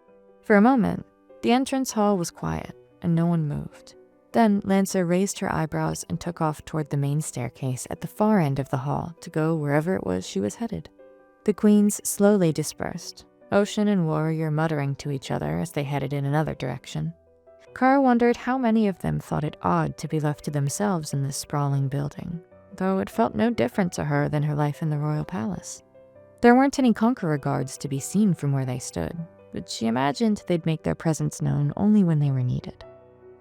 For a moment, the entrance hall was quiet, and no one moved. Then Lancer raised her eyebrows and took off toward the main staircase at the far end of the hall to go wherever it was she was headed. The queens slowly dispersed, Ocean and Warrior muttering to each other as they headed in another direction. Kara wondered how many of them thought it odd to be left to themselves in this sprawling building, though it felt no different to her than her life in the royal palace. There weren't any conqueror guards to be seen from where they stood, but she imagined they'd make their presence known only when they were needed.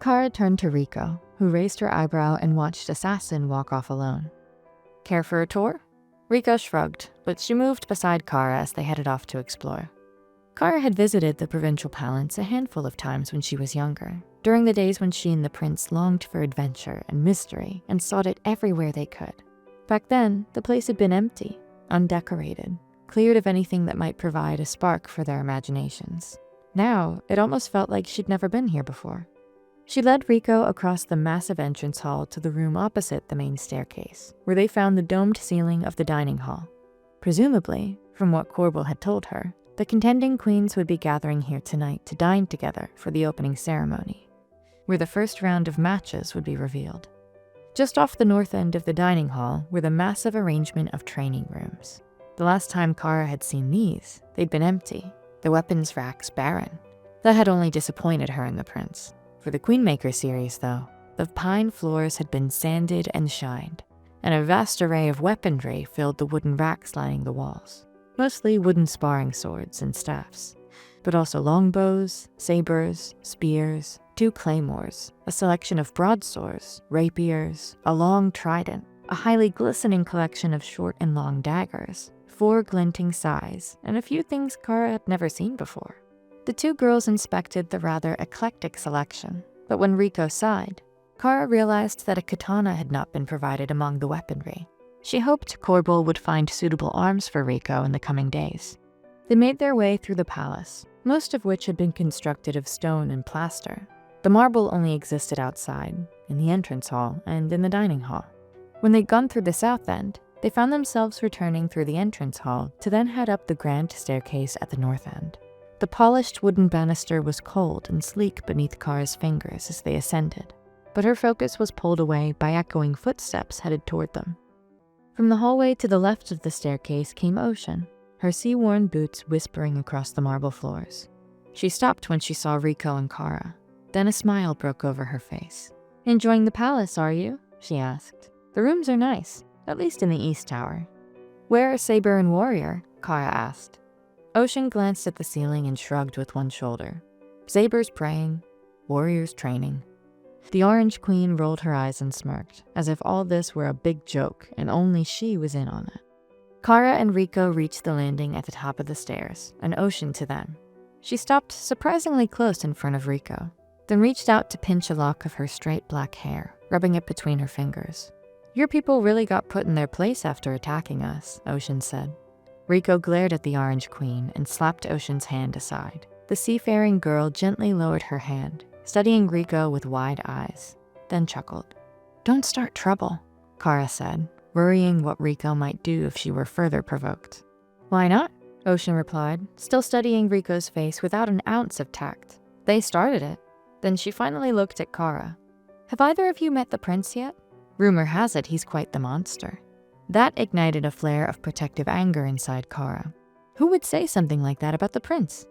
Kara turned to Rico, who raised her eyebrow and watched Assassin walk off alone. Care for a tour? Rico shrugged, but she moved beside Kara as they headed off to explore. Kara had visited the provincial palace a handful of times when she was younger, during the days when she and the prince longed for adventure and mystery and sought it everywhere they could. Back then, the place had been empty, undecorated, cleared of anything that might provide a spark for their imaginations. Now, it almost felt like she'd never been here before. She led Rico across the massive entrance hall to the room opposite the main staircase, where they found the domed ceiling of the dining hall. Presumably, from what Corbel had told her, the contending queens would be gathering here tonight to dine together for the opening ceremony, where the first round of matches would be revealed. Just off the north end of the dining hall were the massive arrangement of training rooms. The last time Kara had seen these, they'd been empty, the weapons racks barren. That had only disappointed her and the prince. For the Queenmaker series, though, the pine floors had been sanded and shined, and a vast array of weaponry filled the wooden racks lining the walls. Mostly wooden sparring swords and staffs, but also longbows, sabers, spears, 2 claymores, a selection of broadswords, rapiers, a long trident, a highly glistening collection of short and long daggers, 4 glinting sais, and a few things Kara had never seen before. The 2 girls inspected the rather eclectic selection, but when Rico sighed, Kara realized that a katana had not been provided among the weaponry. She hoped Corbel would find suitable arms for Rico in the coming days. They made their way through the palace, most of which had been constructed of stone and plaster. The marble only existed outside, in the entrance hall and in the dining hall. When they'd gone through the south end, they found themselves returning through the entrance hall to then head up the grand staircase at the north end. The polished wooden banister was cold and sleek beneath Kara's fingers as they ascended, but her focus was pulled away by echoing footsteps headed toward them. From the hallway to the left of the staircase came Ocean, her sea-worn boots whispering across the marble floors. She stopped when she saw Rico and Kara. Then a smile broke over her face. "Enjoying the palace, are you?" she asked. "The rooms are nice, at least in the east tower." "Where are Saber and Warrior?" Kara asked. Ocean glanced at the ceiling and shrugged with one shoulder. Saber's praying, Warrior's training. The Orange Queen rolled her eyes and smirked, as if all this were a big joke and only she was in on it. Kara and Rico reached the landing at the top of the stairs, and Ocean to them. She stopped surprisingly close in front of Rico, then reached out to pinch a lock of her straight black hair, rubbing it between her fingers. "Your people really got put in their place after attacking us," Ocean said. Rico glared at the Orange Queen and slapped Ocean's hand aside. The seafaring girl gently lowered her hand, studying Rico with wide eyes, then chuckled. "Don't start trouble," Kara said, worrying what Rico might do if she were further provoked. "Why not?" Ocean replied, still studying Rico's face without an ounce of tact. "They started it." Then she finally looked at Kara. "Have either of you met the prince yet? Rumor has it he's quite the monster." That ignited a flare of protective anger inside Kara. Who would say something like that about the prince?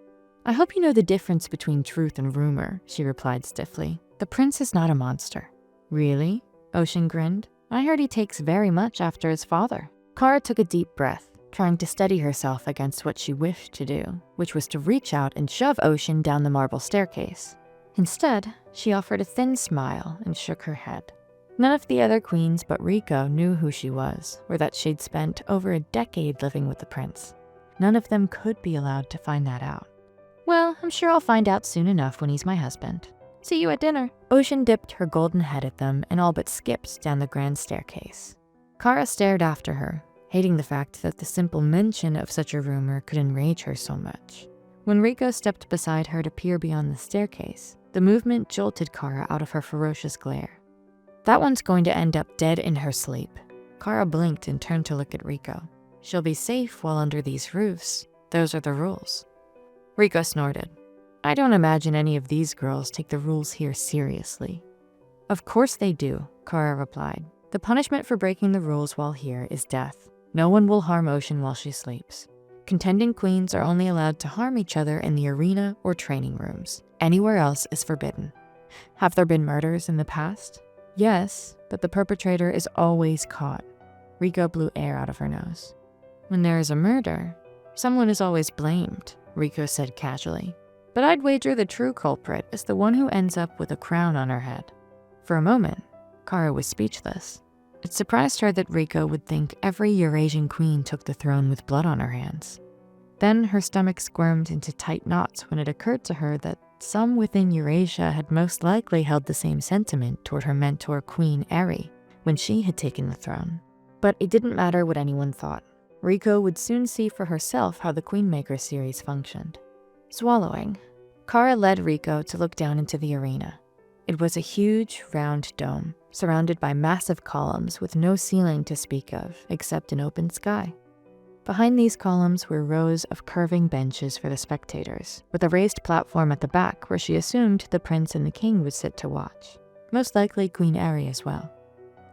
I hope you know the difference between truth and rumor, she replied stiffly. The prince is not a monster. Really? Ocean grinned. I heard he takes very much after his father. Kara took a deep breath, trying to steady herself against what she wished to do, which was to reach out and shove Ocean down the marble staircase. Instead, she offered a thin smile and shook her head. None of the other queens but Rico knew who she was, or that she'd spent over a decade living with the prince. None of them could be allowed to find that out. Well, I'm sure I'll find out soon enough when he's my husband. See you at dinner. Ocean dipped her golden head at them and all but skipped down the grand staircase. Kara stared after her, hating the fact that the simple mention of such a rumor could enrage her so much. When Rico stepped beside her to peer beyond the staircase, the movement jolted Kara out of her ferocious glare. That one's going to end up dead in her sleep. Kara blinked and turned to look at Rico. She'll be safe while under these roofs. Those are the rules. Rico snorted. I don't imagine any of these girls take the rules here seriously. Of course they do, Kara replied. The punishment for breaking the rules while here is death. No one will harm Ocean while she sleeps. Contending queens are only allowed to harm each other in the arena or training rooms. Anywhere else is forbidden. Have there been murders in the past? Yes, but the perpetrator is always caught. Rico blew air out of her nose. When there is a murder, someone is always blamed, Rico said casually. But I'd wager the true culprit is the one who ends up with a crown on her head. For a moment, Kara was speechless. It surprised her that Rico would think every Eurasian queen took the throne with blood on her hands. Then her stomach squirmed into tight knots when it occurred to her that some within Eurasia had most likely held the same sentiment toward her mentor Queen Eri when she had taken the throne. But it didn't matter what anyone thought. Rico would soon see for herself how the Queenmaker series functioned. Swallowing, Kara led Rico to look down into the arena. It was a huge, round dome, surrounded by massive columns with no ceiling to speak of, except an open sky. Behind these columns were rows of curving benches for the spectators, with a raised platform at the back where she assumed the prince and the king would sit to watch. Most likely Queen Eri as well.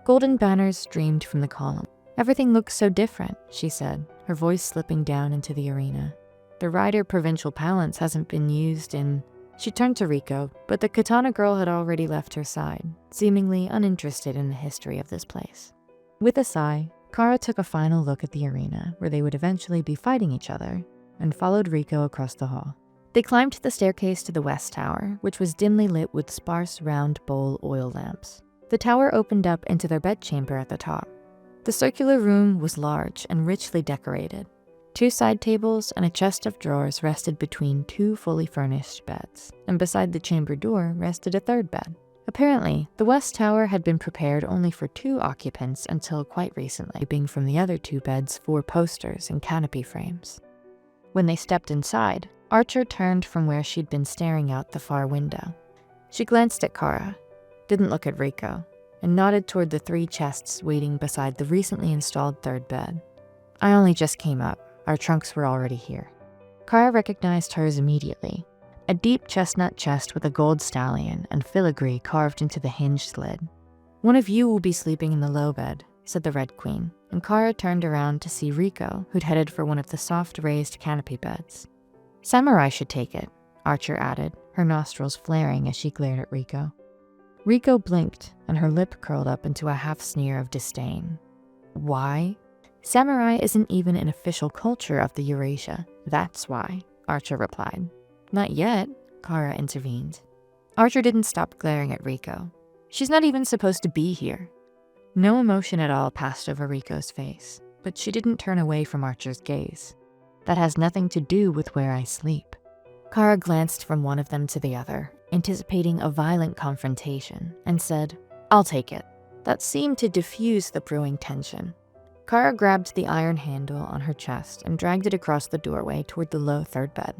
Golden banners streamed from the column. Everything looks so different, she said, her voice slipping down into the arena. The Ryder provincial palace hasn't been used in... She turned to Rico, but the katana girl had already left her side, seemingly uninterested in the history of this place. With a sigh, Kara took a final look at the arena, where they would eventually be fighting each other, and followed Rico across the hall. They climbed the staircase to the west tower, which was dimly lit with sparse round bowl oil lamps. The tower opened up into their bedchamber at the top. The circular room was large and richly decorated. 2 side tables and a chest of drawers rested between 2 fully furnished beds, and beside the chamber door rested a 3rd bed. Apparently, the West Tower had been prepared only for 2 occupants until quite recently, being from the other 2 beds 4 posters and canopy frames. When they stepped inside, Archer turned from where she'd been staring out the far window. She glanced at Kara, didn't look at Rico, and nodded toward the 3 chests waiting beside the recently installed 3rd bed. I only just came up. Our trunks were already here. Kara recognized hers immediately. A deep chestnut chest with a gold stallion and filigree carved into the hinged lid. One of you will be sleeping in the low bed, said the Red Queen, and Kara turned around to see Rico, who'd headed for one of the soft raised canopy beds. Samurai should take it, Archer added, her nostrils flaring as she glared at Rico. Rico blinked, and her lip curled up into a half sneer of disdain. Why? Samurai isn't even an official culture of the Eurasia. That's why, Archer replied. Not yet, Kara intervened. Archer didn't stop glaring at Rico. She's not even supposed to be here. No emotion at all passed over Rico's face, but she didn't turn away from Archer's gaze. That has nothing to do with where I sleep. Kara glanced from one of them to the other, anticipating a violent confrontation, and said, I'll take it. That seemed to diffuse the brewing tension. Kara grabbed the iron handle on her chest and dragged it across the doorway toward the low 3rd bed.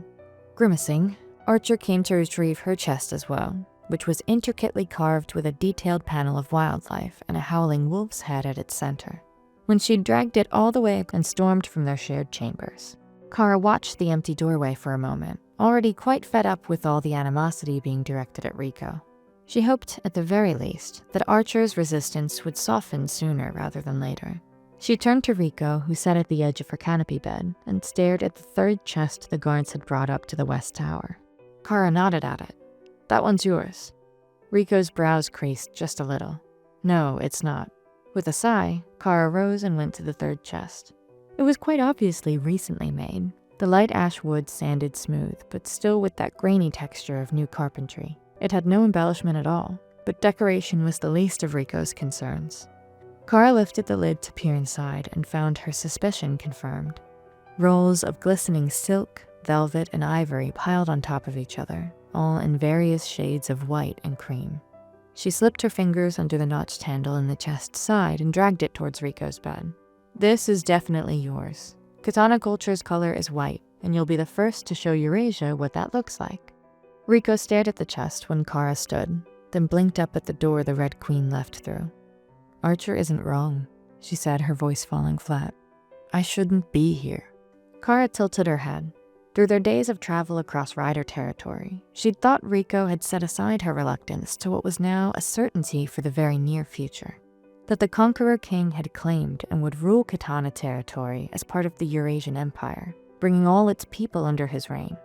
Grimacing, Archer came to retrieve her chest as well, which was intricately carved with a detailed panel of wildlife and a howling wolf's head at its center. When she'd dragged it all the way and stormed from their shared chambers, Kara watched the empty doorway for a moment, already quite fed up with all the animosity being directed at Rico. She hoped, at the very least, that Archer's resistance would soften sooner rather than later. She turned to Rico, who sat at the edge of her canopy bed, and stared at the third chest the guards had brought up to the west tower. Kara nodded at it. "That one's yours." Rico's brows creased just a little. "No, it's not." With a sigh, Kara rose and went to the third chest. It was quite obviously recently made. The light ash wood sanded smooth, but still with that grainy texture of new carpentry. It had no embellishment at all, but decoration was the least of Rico's concerns. Kara lifted the lid to peer inside and found her suspicion confirmed. Rolls of glistening silk, velvet, and ivory piled on top of each other, all in various shades of white and cream. She slipped her fingers under the notched handle in the chest's side and dragged it towards Rico's bed. "This is definitely yours. Katana culture's color is white, and you'll be the first to show Eurasia what that looks like." Rico stared at the chest when Kara stood, then blinked up at the door the Red Queen left through. "Archer isn't wrong," she said, her voice falling flat. "I shouldn't be here." Kara tilted her head. Through their days of travel across Rider territory, she'd thought Rico had set aside her reluctance to what was now a certainty for the very near future. That the Conqueror King had claimed and would rule Katana territory as part of the Eurasian Empire, bringing all its people under his reign.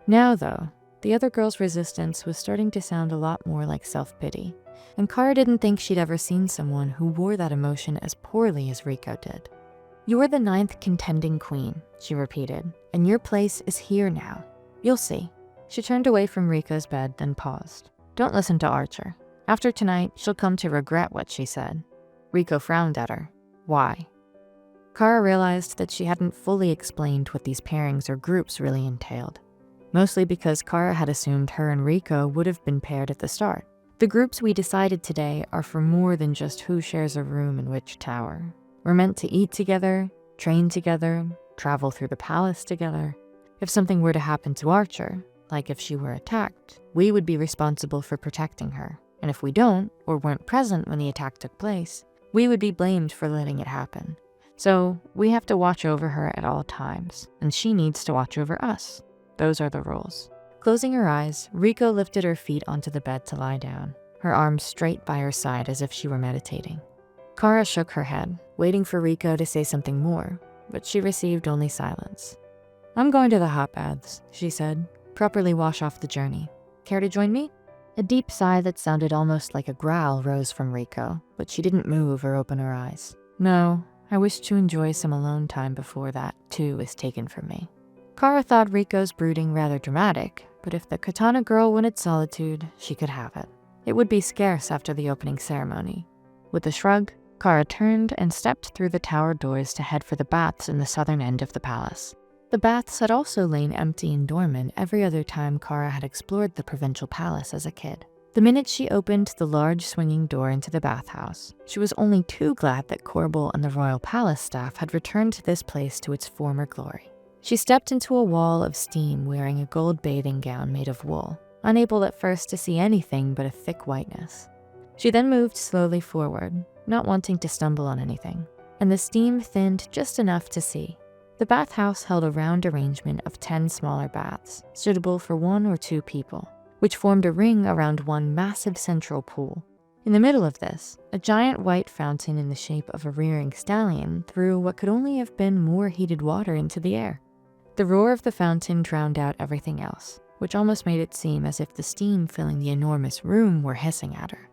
Now, though, the other girl's resistance was starting to sound a lot more like self-pity, and Kara didn't think she'd ever seen someone who wore that emotion as poorly as Rico did. "You're the 9th contending queen," she repeated, "and your place is here now. You'll see." She turned away from Rico's bed, then paused. "Don't listen to Archer. After tonight, she'll come to regret what she said." Rico frowned at her. "Why?" Kara realized that she hadn't fully explained what these pairings or groups really entailed. Mostly because Kara had assumed her and Rico would have been paired at the start. "The groups we decided today are for more than just who shares a room in which tower. We're meant to eat together, train together, travel through the palace together. If something were to happen to Archer, like if she were attacked, we would be responsible for protecting her. And if we don't, or weren't present when the attack took place, we would be blamed for letting it happen. So we have to watch over her at all times, and she needs to watch over us. Those are the rules." Closing her eyes, Rico lifted her feet onto the bed to lie down, her arms straight by her side as if she were meditating. Kara shook her head, waiting for Rico to say something more, but she received only silence. "I'm going to the hot baths," she said, "properly wash off the journey. Care to join me?" A deep sigh that sounded almost like a growl rose from Rico, but she didn't move or open her eyes. "No, I wish to enjoy some alone time before that, too, is taken from me." Kara thought Rico's brooding rather dramatic, but if the Katana girl wanted solitude, she could have it. It would be scarce after the opening ceremony. With a shrug, Kara turned and stepped through the tower doors to head for the baths in the southern end of the palace. The baths had also lain empty and dormant every other time Kara had explored the provincial palace as a kid. The minute she opened the large swinging door into the bathhouse, she was only too glad that Corbel and the royal palace staff had returned this place to its former glory. She stepped into a wall of steam wearing a gold bathing gown made of wool, unable at first to see anything but a thick whiteness. She then moved slowly forward, not wanting to stumble on anything, and the steam thinned just enough to see. The bathhouse held a round arrangement of 10 smaller baths, suitable for 1 or 2 people, which formed a ring around one massive central pool. In the middle of this, a giant white fountain in the shape of a rearing stallion threw what could only have been more heated water into the air. The roar of the fountain drowned out everything else, which almost made it seem as if the steam filling the enormous room were hissing at her.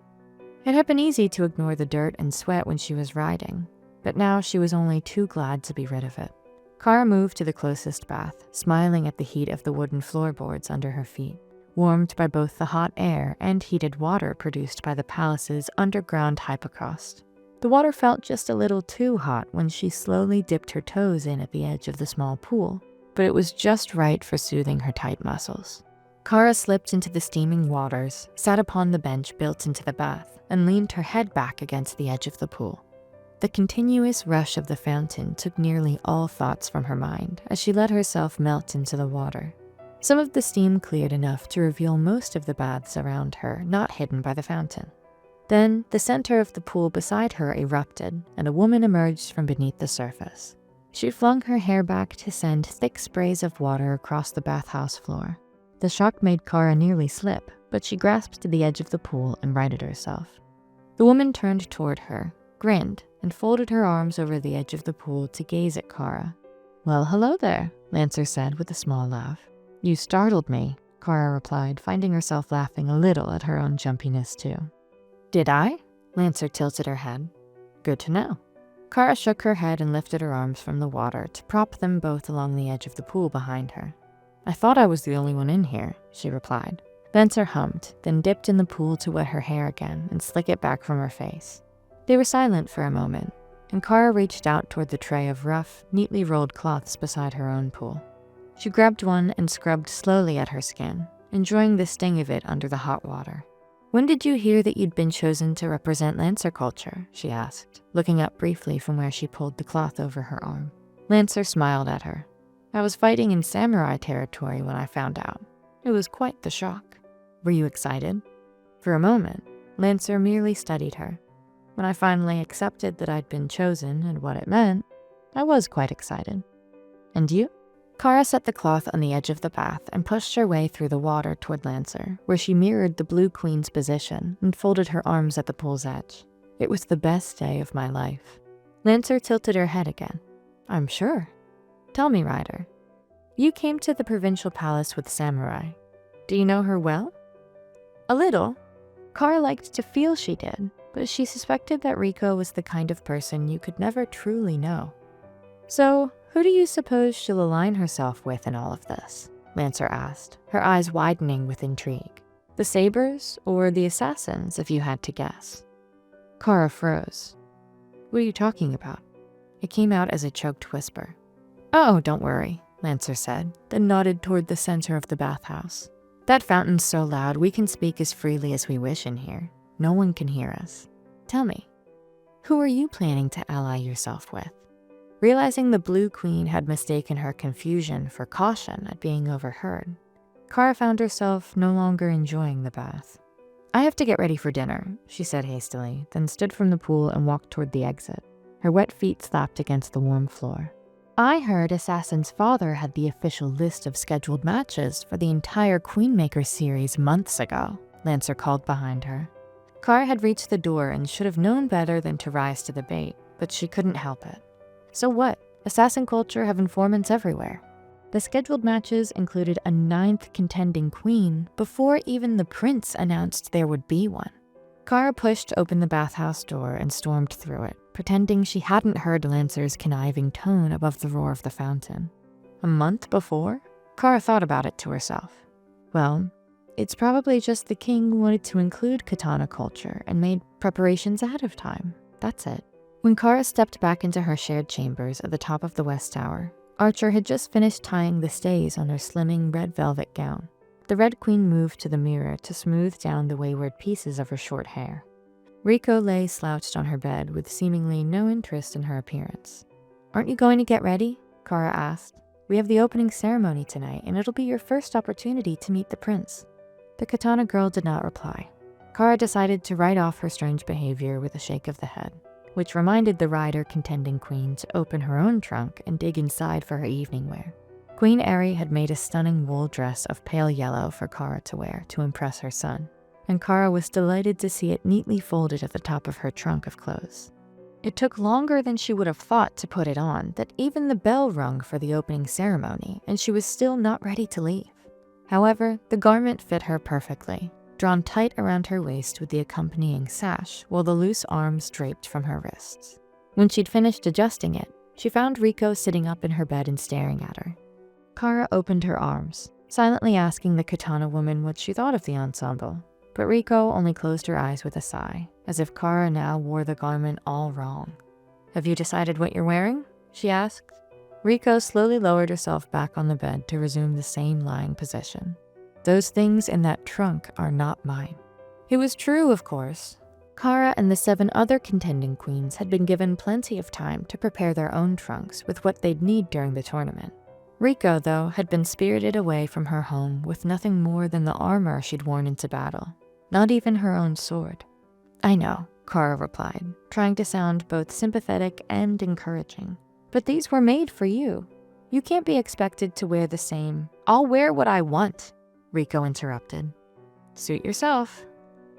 It had been easy to ignore the dirt and sweat when she was riding, but now she was only too glad to be rid of it. Kara moved to the closest bath, smiling at the heat of the wooden floorboards under her feet, warmed by both the hot air and heated water produced by the palace's underground hypocaust. The water felt just a little too hot when she slowly dipped her toes in at the edge of the small pool, but it was just right for soothing her tight muscles. Kara slipped into the steaming waters, sat upon the bench built into the bath, and leaned her head back against the edge of the pool. The continuous rush of the fountain took nearly all thoughts from her mind as she let herself melt into the water. Some of the steam cleared enough to reveal most of the baths around her, not hidden by the fountain. Then, the center of the pool beside her erupted, and a woman emerged from beneath the surface. She flung her hair back to send thick sprays of water across the bathhouse floor. The shock made Kara nearly slip, but she grasped the edge of the pool and righted herself. The woman turned toward her, grinned, and folded her arms over the edge of the pool to gaze at Kara. "Well, hello there," Lancer said with a small laugh. "You startled me," Kara replied, finding herself laughing a little at her own jumpiness too. "Did I?" Lancer tilted her head. "Good to know." Kara shook her head and lifted her arms from the water to prop them both along the edge of the pool behind her. "I thought I was the only one in here," she replied. Lancer hummed, then dipped in the pool to wet her hair again and slick it back from her face. They were silent for a moment, and Kara reached out toward the tray of rough, neatly rolled cloths beside her own pool. She grabbed one and scrubbed slowly at her skin, enjoying the sting of it under the hot water. "When did you hear that you'd been chosen to represent Lancer culture?" she asked, looking up briefly from where she pulled the cloth over her arm. Lancer smiled at her. "I was fighting in samurai territory when I found out. It was quite the shock." "Were you excited?" For a moment, Lancer merely studied her. "When I finally accepted that I'd been chosen and what it meant, I was quite excited." "And you?" Kara set the cloth on the edge of the bath and pushed her way through the water toward Lancer, where she mirrored the Blue Queen's position and folded her arms at the pool's edge. "It was the best day of my life." Lancer tilted her head again. "I'm sure. Tell me, Ryder, you came to the provincial palace with Samurai. Do you know her well?" "A little." Kara liked to feel she did, but she suspected that Riko was the kind of person you could never truly know. "So, who do you suppose she'll align herself with in all of this?" Lancer asked, her eyes widening with intrigue. "The Sabers or the Assassins, if you had to guess?" Kara froze. "What are you talking about?" It came out as a choked whisper. "Oh, don't worry," Lancer said, then nodded toward the center of the bathhouse. "That fountain's so loud we can speak as freely as we wish in here. No one can hear us. Tell me, who are you planning to ally yourself with?" Realizing the Blue Queen had mistaken her confusion for caution at being overheard, Kara found herself no longer enjoying the bath. "I have to get ready for dinner," she said hastily, then stood from the pool and walked toward the exit. Her wet feet slapped against the warm floor. "I heard Assassin's father had the official list of scheduled matches for the entire Queenmaker series months ago," Lancer called behind her. Kara had reached the door and should have known better than to rise to the bait, but she couldn't help it. So what? Assassin culture have informants everywhere. The scheduled matches included a 9th contending queen before even the prince announced there would be one. Kara pushed open the bathhouse door and stormed through it, pretending she hadn't heard Lancer's conniving tone above the roar of the fountain. A month before? Kara thought about it to herself. Well, it's probably just the king wanted to include katana culture and made preparations ahead of time. That's it. When Kara stepped back into her shared chambers at the top of the West Tower, Archer had just finished tying the stays on her slimming red velvet gown. The Red Queen moved to the mirror to smooth down the wayward pieces of her short hair. Riko lay slouched on her bed with seemingly no interest in her appearance. "Aren't you going to get ready?" Kara asked. "We have the opening ceremony tonight, and it'll be your first opportunity to meet the prince." The katana girl did not reply. Kara decided to write off her strange behavior with a shake of the head, which reminded the rider contending queen to open her own trunk and dig inside for her evening wear. Queen Aerie had made a stunning wool dress of pale yellow for Kara to wear to impress her son, and Kara was delighted to see it neatly folded at the top of her trunk of clothes. It took longer than she would have thought to put it on that even the bell rung for the opening ceremony, and she was still not ready to leave. However, the garment fit her perfectly, drawn tight around her waist with the accompanying sash, while the loose arms draped from her wrists. When she'd finished adjusting it, she found Riko sitting up in her bed and staring at her. Kara opened her arms, silently asking the katana woman what she thought of the ensemble, but Riko only closed her eyes with a sigh, as if Kara now wore the garment all wrong. "Have you decided what you're wearing?" she asked. Riko slowly lowered herself back on the bed to resume the same lying position. "Those things in that trunk are not mine." It was true, of course. Kara and the 7 other contending queens had been given plenty of time to prepare their own trunks with what they'd need during the tournament. Riko, though, had been spirited away from her home with nothing more than the armor she'd worn into battle, not even her own sword. "I know," Kara replied, trying to sound both sympathetic and encouraging. "But these were made for you. You can't be expected to wear the same." "I'll wear what I want," Riko interrupted. "Suit yourself."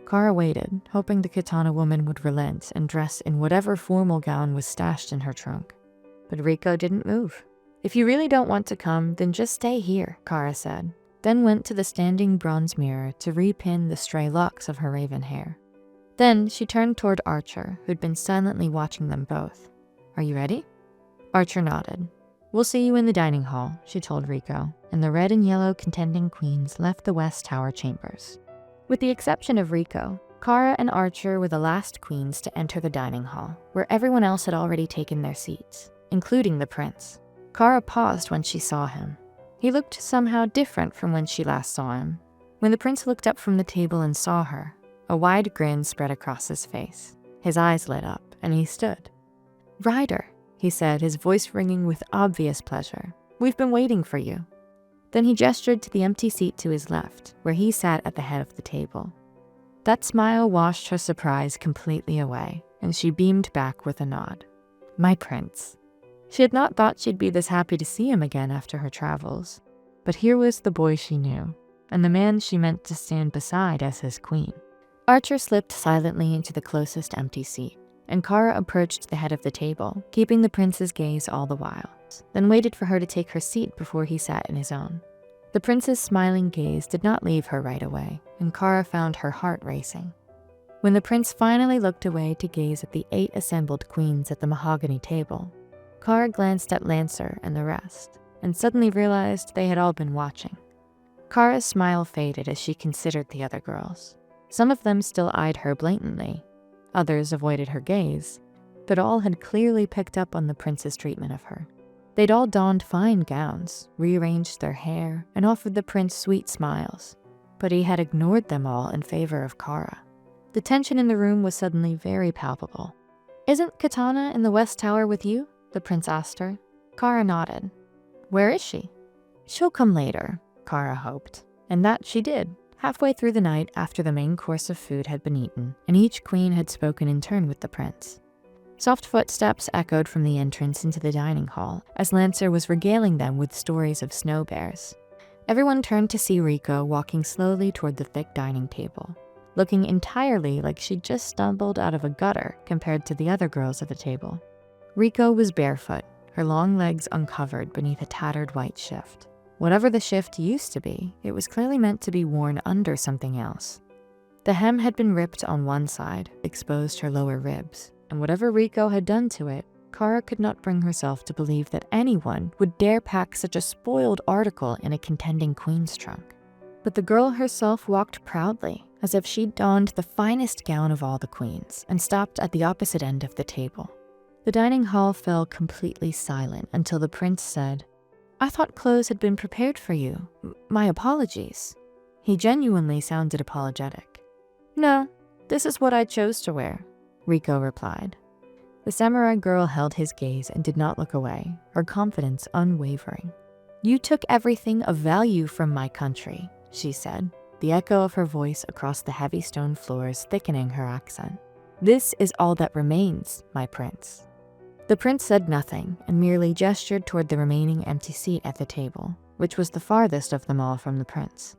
Kara waited, hoping the katana woman would relent and dress in whatever formal gown was stashed in her trunk. But Riko didn't move. "If you really don't want to come, then just stay here," Kara said, then went to the standing bronze mirror to repin the stray locks of her raven hair. Then she turned toward Archer, who'd been silently watching them both. "Are you ready?" Archer nodded. "We'll see you in the dining hall," she told Riko, and the red and yellow contending queens left the West Tower chambers. With the exception of Riko, Kara and Archer were the last queens to enter the dining hall, where everyone else had already taken their seats, including the prince. Kara paused when she saw him. He looked somehow different from when she last saw him. When the prince looked up from the table and saw her, a wide grin spread across his face. His eyes lit up, and he stood. "Ryder," he said, his voice ringing with obvious pleasure. "We've been waiting for you." Then he gestured to the empty seat to his left, where he sat at the head of the table. That smile washed her surprise completely away, and she beamed back with a nod. "My prince." She had not thought she'd be this happy to see him again after her travels. But here was the boy she knew, and the man she meant to stand beside as his queen. Archer slipped silently into the closest empty seat, and Kara approached the head of the table, keeping the prince's gaze all the while, then waited for her to take her seat before he sat in his own. The prince's smiling gaze did not leave her right away, and Kara found her heart racing. When the prince finally looked away to gaze at the 8 assembled queens at the mahogany table, Kara glanced at Lancer and the rest, and suddenly realized they had all been watching. Kara's smile faded as she considered the other girls. Some of them still eyed her blatantly, others avoided her gaze, but all had clearly picked up on the prince's treatment of her. They'd all donned fine gowns, rearranged their hair, and offered the prince sweet smiles, but he had ignored them all in favor of Kara. The tension in the room was suddenly very palpable. "Isn't Katana in the West Tower with you?" the prince asked her. Kara nodded. "Where is she?" "She'll come later," Kara hoped. And that she did, halfway through the night after the main course of food had been eaten, and each queen had spoken in turn with the prince. Soft footsteps echoed from the entrance into the dining hall as Lancer was regaling them with stories of snow bears. Everyone turned to see Riko walking slowly toward the thick dining table, looking entirely like she'd just stumbled out of a gutter compared to the other girls at the table. Riko was barefoot, her long legs uncovered beneath a tattered white shift. Whatever the shift used to be, it was clearly meant to be worn under something else. The hem had been ripped on one side, exposed her lower ribs, and whatever Riko had done to it, Kara could not bring herself to believe that anyone would dare pack such a spoiled article in a contending queen's trunk. But the girl herself walked proudly, as if she'd donned the finest gown of all the queens, and stopped at the opposite end of the table. The dining hall fell completely silent until the prince said, "I thought clothes had been prepared for you. My apologies." He genuinely sounded apologetic. "No, this is what I chose to wear," Riko replied. The samurai girl held his gaze and did not look away, her confidence unwavering. "You took everything of value from my country," she said, the echo of her voice across the heavy stone floors thickening her accent. "This is all that remains, my prince." The prince said nothing and merely gestured toward the remaining empty seat at the table, which was the farthest of them all from the prince.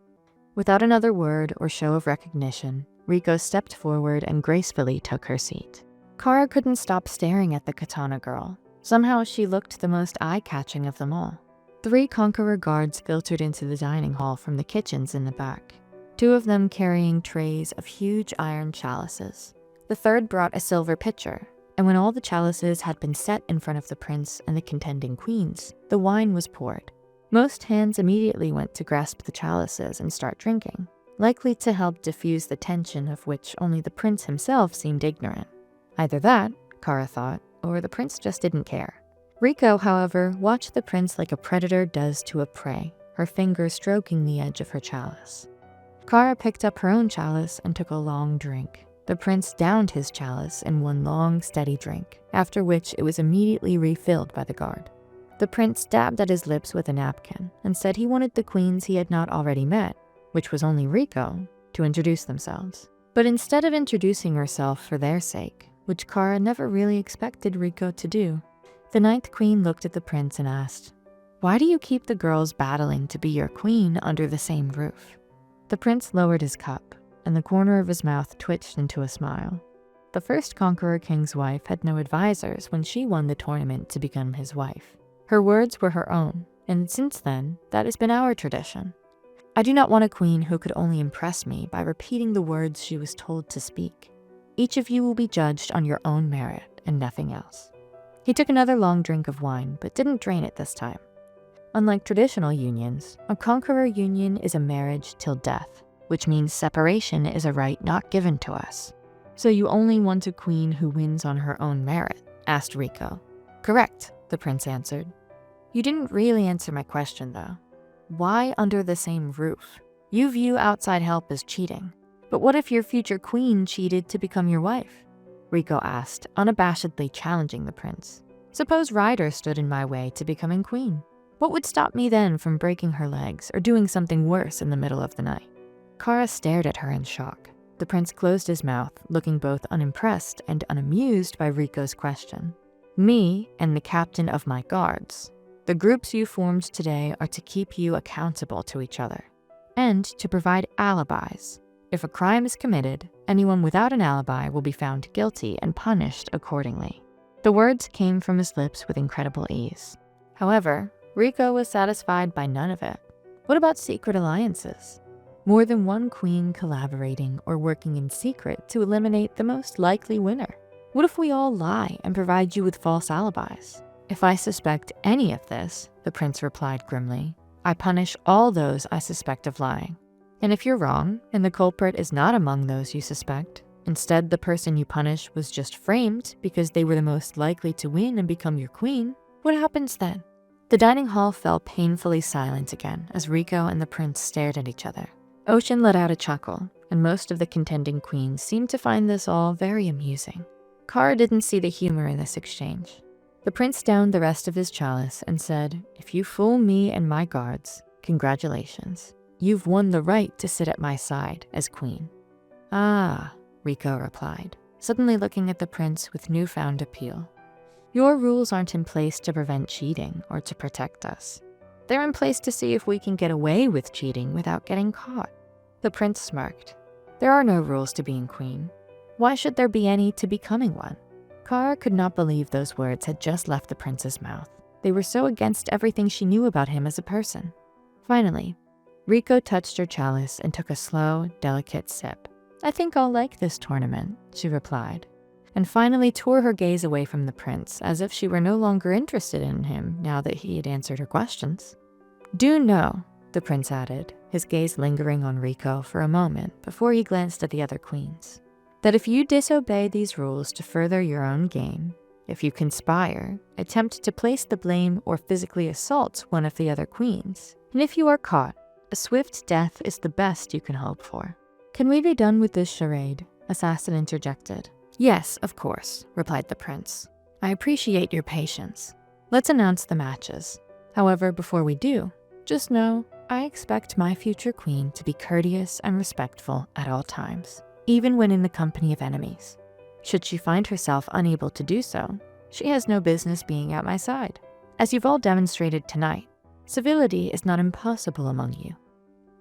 Without another word or show of recognition, Riko stepped forward and gracefully took her seat. Kara couldn't stop staring at the katana girl. Somehow she looked the most eye-catching of them all. 3 conqueror guards filtered into the dining hall from the kitchens in the back, 2 of them carrying trays of huge iron chalices. The third brought a silver pitcher, and when all the chalices had been set in front of the prince and the contending queens, the wine was poured. Most hands immediately went to grasp the chalices and start drinking, likely to help diffuse the tension of which only the prince himself seemed ignorant. Either that, Kara thought, or the prince just didn't care. Riko, however, watched the prince like a predator does to a prey, her finger stroking the edge of her chalice. Kara picked up her own chalice and took a long drink. The prince downed his chalice in one long, steady drink, after which it was immediately refilled by the guard. The prince dabbed at his lips with a napkin and said he wanted the queens he had not already met, which was only Riko, to introduce themselves. But instead of introducing herself for their sake, which Kara never really expected Riko to do, the 9th queen looked at the prince and asked, "Why do you keep the girls battling to be your queen under the same roof?" The prince lowered his cup, and the corner of his mouth twitched into a smile. The first Conqueror King's wife had no advisors when she won the tournament to become his wife. Her words were her own, and since then, that has been our tradition. I do not want a queen who could only impress me by repeating the words she was told to speak. Each of you will be judged on your own merit and nothing else. He took another long drink of wine, but didn't drain it this time. Unlike traditional unions, a conqueror union is a marriage till death, which means separation is a right not given to us. So you only want a queen who wins on her own merit? Asked Rico. Correct, the prince answered. You didn't really answer my question though. Why under the same roof? You view outside help as cheating. But what if your future queen cheated to become your wife? Rico asked, unabashedly challenging the prince. Suppose Ryder stood in my way to becoming queen. What would stop me then from breaking her legs or doing something worse in the middle of the night? Kara stared at her in shock. The prince closed his mouth, looking both unimpressed and unamused by Rico's question. Me and the captain of my guards. The groups you formed today are to keep you accountable to each other and to provide alibis. If a crime is committed, anyone without an alibi will be found guilty and punished accordingly. The words came from his lips with incredible ease. However, Rico was satisfied by none of it. What about secret alliances? More than one queen collaborating or working in secret to eliminate the most likely winner? What if we all lie and provide you with false alibis? If I suspect any of this, the prince replied grimly, I punish all those I suspect of lying. And if you're wrong, and the culprit is not among those you suspect, instead the person you punish was just framed because they were the most likely to win and become your queen, what happens then? The dining hall fell painfully silent again as Rico and the prince stared at each other. Ocean let out a chuckle, and most of the contending queens seemed to find this all very amusing. Kara didn't see the humor in this exchange. The prince downed the rest of his chalice and said, if you fool me and my guards, congratulations. You've won the right to sit at my side as queen. Ah, Rico replied, suddenly looking at the prince with newfound appeal. Your rules aren't in place to prevent cheating or to protect us. They're in place to see if we can get away with cheating without getting caught. The prince smirked. There are no rules to being queen. Why should there be any to becoming one? Kara could not believe those words had just left the prince's mouth. They were so against everything she knew about him as a person. Finally, Rico touched her chalice and took a slow, delicate sip. I think I'll like this tournament, she replied, and finally tore her gaze away from the prince as if she were no longer interested in him now that he had answered her questions. Do know, the prince added, his gaze lingering on Rico for a moment before he glanced at the other queens, that if you disobey these rules to further your own gain, if you conspire, attempt to place the blame or physically assault one of the other queens, and if you are caught, a swift death is the best you can hope for. Can we be done with this charade? Assassin interjected. Yes, of course, replied the prince. I appreciate your patience. Let's announce the matches. However, before we do, just know I expect my future queen to be courteous and respectful at all times, even when in the company of enemies. Should she find herself unable to do so, she has no business being at my side. As you've all demonstrated tonight, civility is not impossible among you.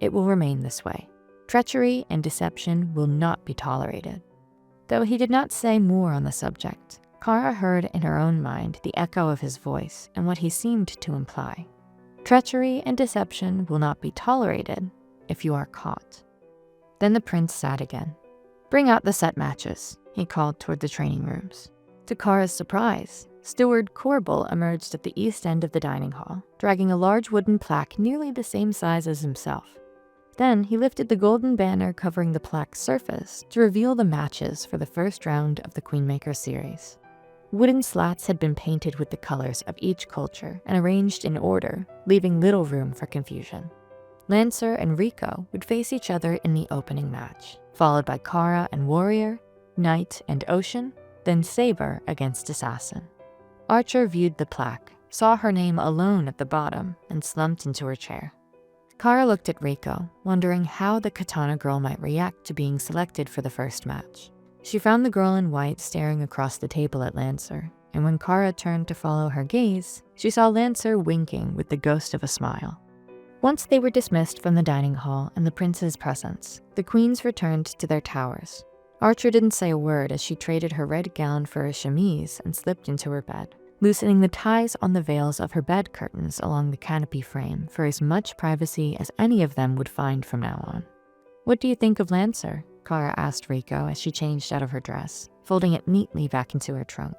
It will remain this way. Treachery and deception will not be tolerated. Though he did not say more on the subject, Kara heard in her own mind the echo of his voice and what he seemed to imply. Treachery and deception will not be tolerated if you are caught. Then the prince sat again. Bring out the set matches, he called toward the training rooms. To Kara's surprise, Steward Corbel emerged at the east end of the dining hall, dragging a large wooden plaque nearly the same size as himself. Then he lifted the golden banner covering the plaque's surface to reveal the matches for the first round of the Queenmaker series. Wooden slats had been painted with the colors of each culture and arranged in order, leaving little room for confusion. Lancer and Rico would face each other in the opening match, followed by Kara and Warrior, Knight and Ocean, then Saber against Assassin. Archer viewed the plaque, saw her name alone at the bottom, and slumped into her chair. Kara looked at Rico, wondering how the Katana girl might react to being selected for the first match. She found the girl in white staring across the table at Lancer, and when Kara turned to follow her gaze, she saw Lancer winking with the ghost of a smile. Once they were dismissed from the dining hall and the prince's presence, the queens returned to their towers. Archer didn't say a word as she traded her red gown for a chemise and slipped into her bed, loosening the ties on the veils of her bed curtains along the canopy frame for as much privacy as any of them would find from now on. "What do you think of Lancer?" Kara asked Rico as she changed out of her dress, folding it neatly back into her trunk.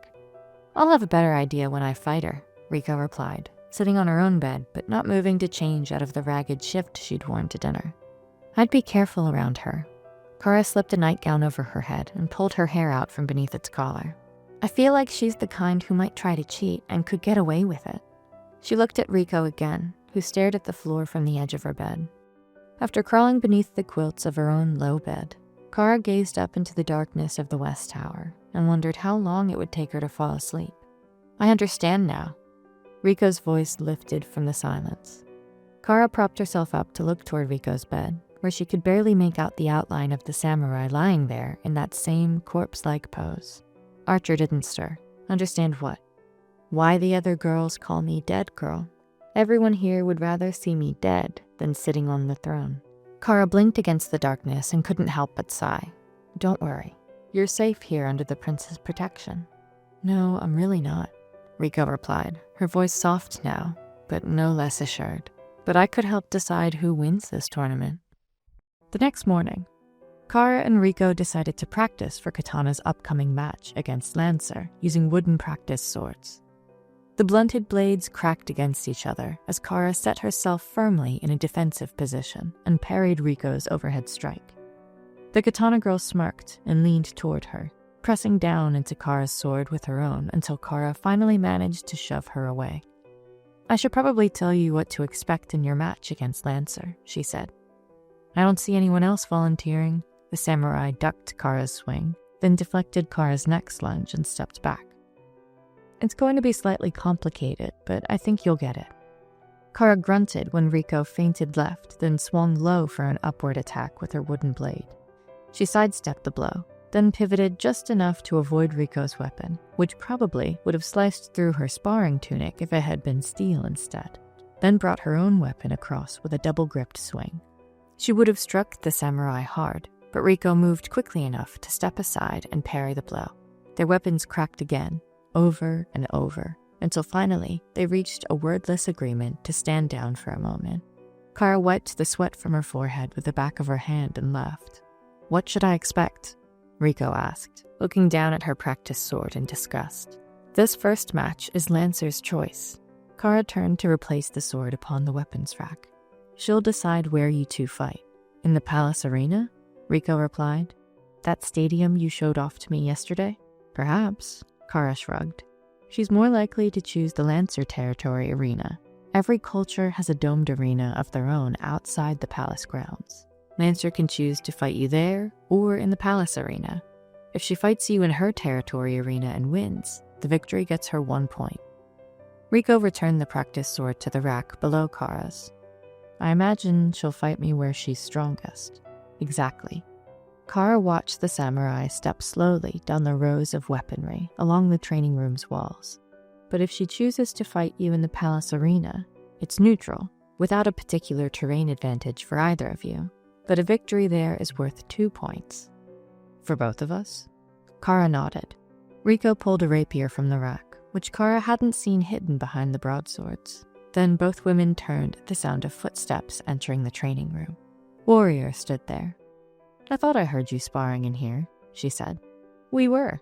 "I'll have a better idea when I fight her," Rico replied, sitting on her own bed but not moving to change out of the ragged shift she'd worn to dinner. "I'd be careful around her." Kara slipped a nightgown over her head and pulled her hair out from beneath its collar. "I feel like she's the kind who might try to cheat and could get away with it." She looked at Rico again, who stared at the floor from the edge of her bed. After crawling beneath the quilts of her own low bed, Kara gazed up into the darkness of the West Tower and wondered how long it would take her to fall asleep. "I understand now." Rico's voice lifted from the silence. Kara propped herself up to look toward Rico's bed, where she could barely make out the outline of the samurai lying there in that same corpse-like pose. Archer didn't stir. Understand what? Why the other girls call me Dead Girl. Everyone here would rather see me dead than sitting on the throne. Kara blinked against the darkness and couldn't help but sigh. "Don't worry. You're safe here under the prince's protection." "No, I'm really not," Rico replied, her voice soft now, but no less assured. "But I could help decide who wins this tournament." The next morning, Kara and Rico decided to practice for Katana's upcoming match against Lancer using wooden practice swords. The blunted blades cracked against each other as Kara set herself firmly in a defensive position and parried Rico's overhead strike. The Katana girl smirked and leaned toward her, pressing down into Kara's sword with her own until Kara finally managed to shove her away. "I should probably tell you what to expect in your match against Lancer," she said. "I don't see anyone else volunteering." The samurai ducked Kara's swing, then deflected Kara's next lunge and stepped back. "It's going to be slightly complicated, but I think you'll get it." Kara grunted when Rico feinted left, then swung low for an upward attack with her wooden blade. She sidestepped the blow, then pivoted just enough to avoid Rico's weapon, which probably would have sliced through her sparring tunic if it had been steel instead, then brought her own weapon across with a double-gripped swing. She would have struck the samurai hard, but Rico moved quickly enough to step aside and parry the blow. Their weapons cracked again, over and over, until finally they reached a wordless agreement to stand down for a moment. Kara wiped the sweat from her forehead with the back of her hand and laughed. "What should I expect?" Rico asked, looking down at her practice sword in disgust. "This first match is Lancer's choice." Kara turned to replace the sword upon the weapons rack. "She'll decide where you two fight. In the palace arena?" Rico replied. "That stadium you showed off to me yesterday?" "Perhaps," Kara shrugged. "She's more likely to choose the Lancer territory arena. Every culture has a domed arena of their own outside the palace grounds. Lancer can choose to fight you there or in the palace arena. If she fights you in her territory arena and wins, the victory gets her 1 point." Rico returned the practice sword to the rack below Kara's. "I imagine she'll fight me where she's strongest." "Exactly." Kara watched the samurai step slowly down the rows of weaponry along the training room's walls. "But if she chooses to fight you in the palace arena, it's neutral, without a particular terrain advantage for either of you. But a victory there is worth 2 points. For both of us?" Kara nodded. Rico pulled a rapier from the rack, which Kara hadn't seen hidden behind the broadswords. Then both women turned at the sound of footsteps entering the training room. Warrior stood there. "I thought I heard you sparring in here," she said. "We were,"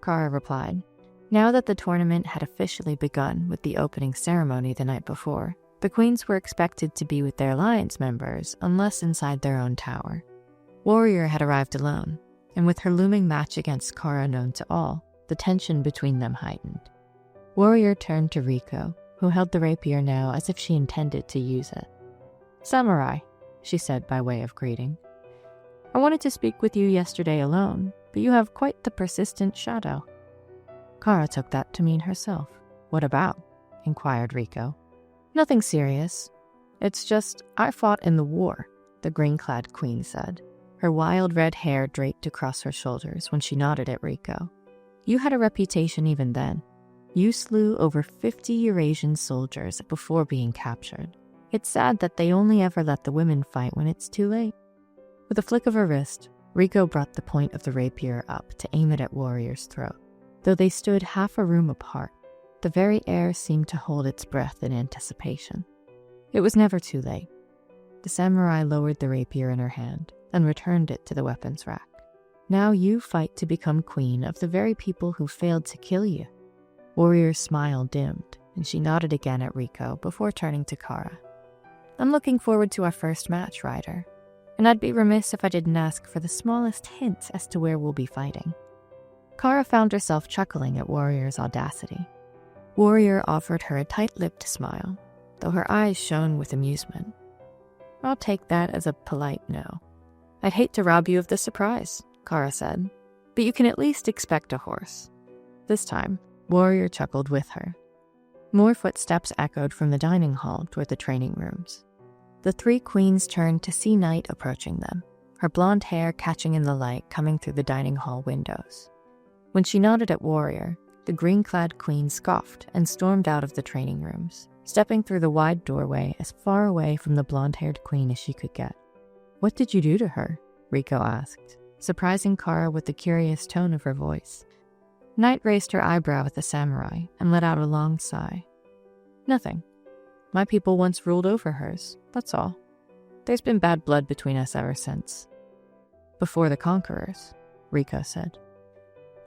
Kara replied. Now that the tournament had officially begun with the opening ceremony the night before, the queens were expected to be with their alliance members unless inside their own tower. Warrior had arrived alone, and with her looming match against Kara known to all, the tension between them heightened. Warrior turned to Rico, who held the rapier now as if she intended to use it. "Samurai," she said by way of greeting. "I wanted to speak with you yesterday alone, but you have quite the persistent shadow." Kara took that to mean herself. "What about?" inquired Rico. "Nothing serious. It's just, I fought in the war," the green-clad queen said, her wild red hair draped across her shoulders when she nodded at Rico. "You had a reputation even then. You slew over 50 Eurasian soldiers before being captured. It's sad that they only ever let the women fight when it's too late. With a flick of her wrist, Riko brought the point of the rapier up to aim it at Warrior's throat. Though they stood half a room apart, the very air seemed to hold its breath in anticipation. It was never too late. The samurai lowered the rapier in her hand and returned it to the weapons rack. Now you fight to become queen of the very people who failed to kill you. Warrior's smile dimmed, and she nodded again at Riko before turning to Kara. I'm looking forward to our first match, Ryder. And I'd be remiss if I didn't ask for the smallest hint as to where we'll be fighting. Kara found herself chuckling at Warrior's audacity. Warrior offered her a tight-lipped smile, though her eyes shone with amusement. I'll take that as a polite no. I'd hate to rob you of the surprise, Kara said, but you can at least expect a horse. This time, Warrior chuckled with her. More footsteps echoed from the dining hall toward the training rooms. The three queens turned to see Night approaching them, her blonde hair catching in the light coming through the dining hall windows. When she nodded at Warrior, the green-clad queen scoffed and stormed out of the training rooms, stepping through the wide doorway as far away from the blonde-haired queen as she could get. What did you do to her? Riko asked, surprising Kara with the curious tone of her voice. Night raised her eyebrow at the samurai and let out a long sigh. Nothing. My people once ruled over hers, that's all. There's been bad blood between us ever since. Before the conquerors, Riko said.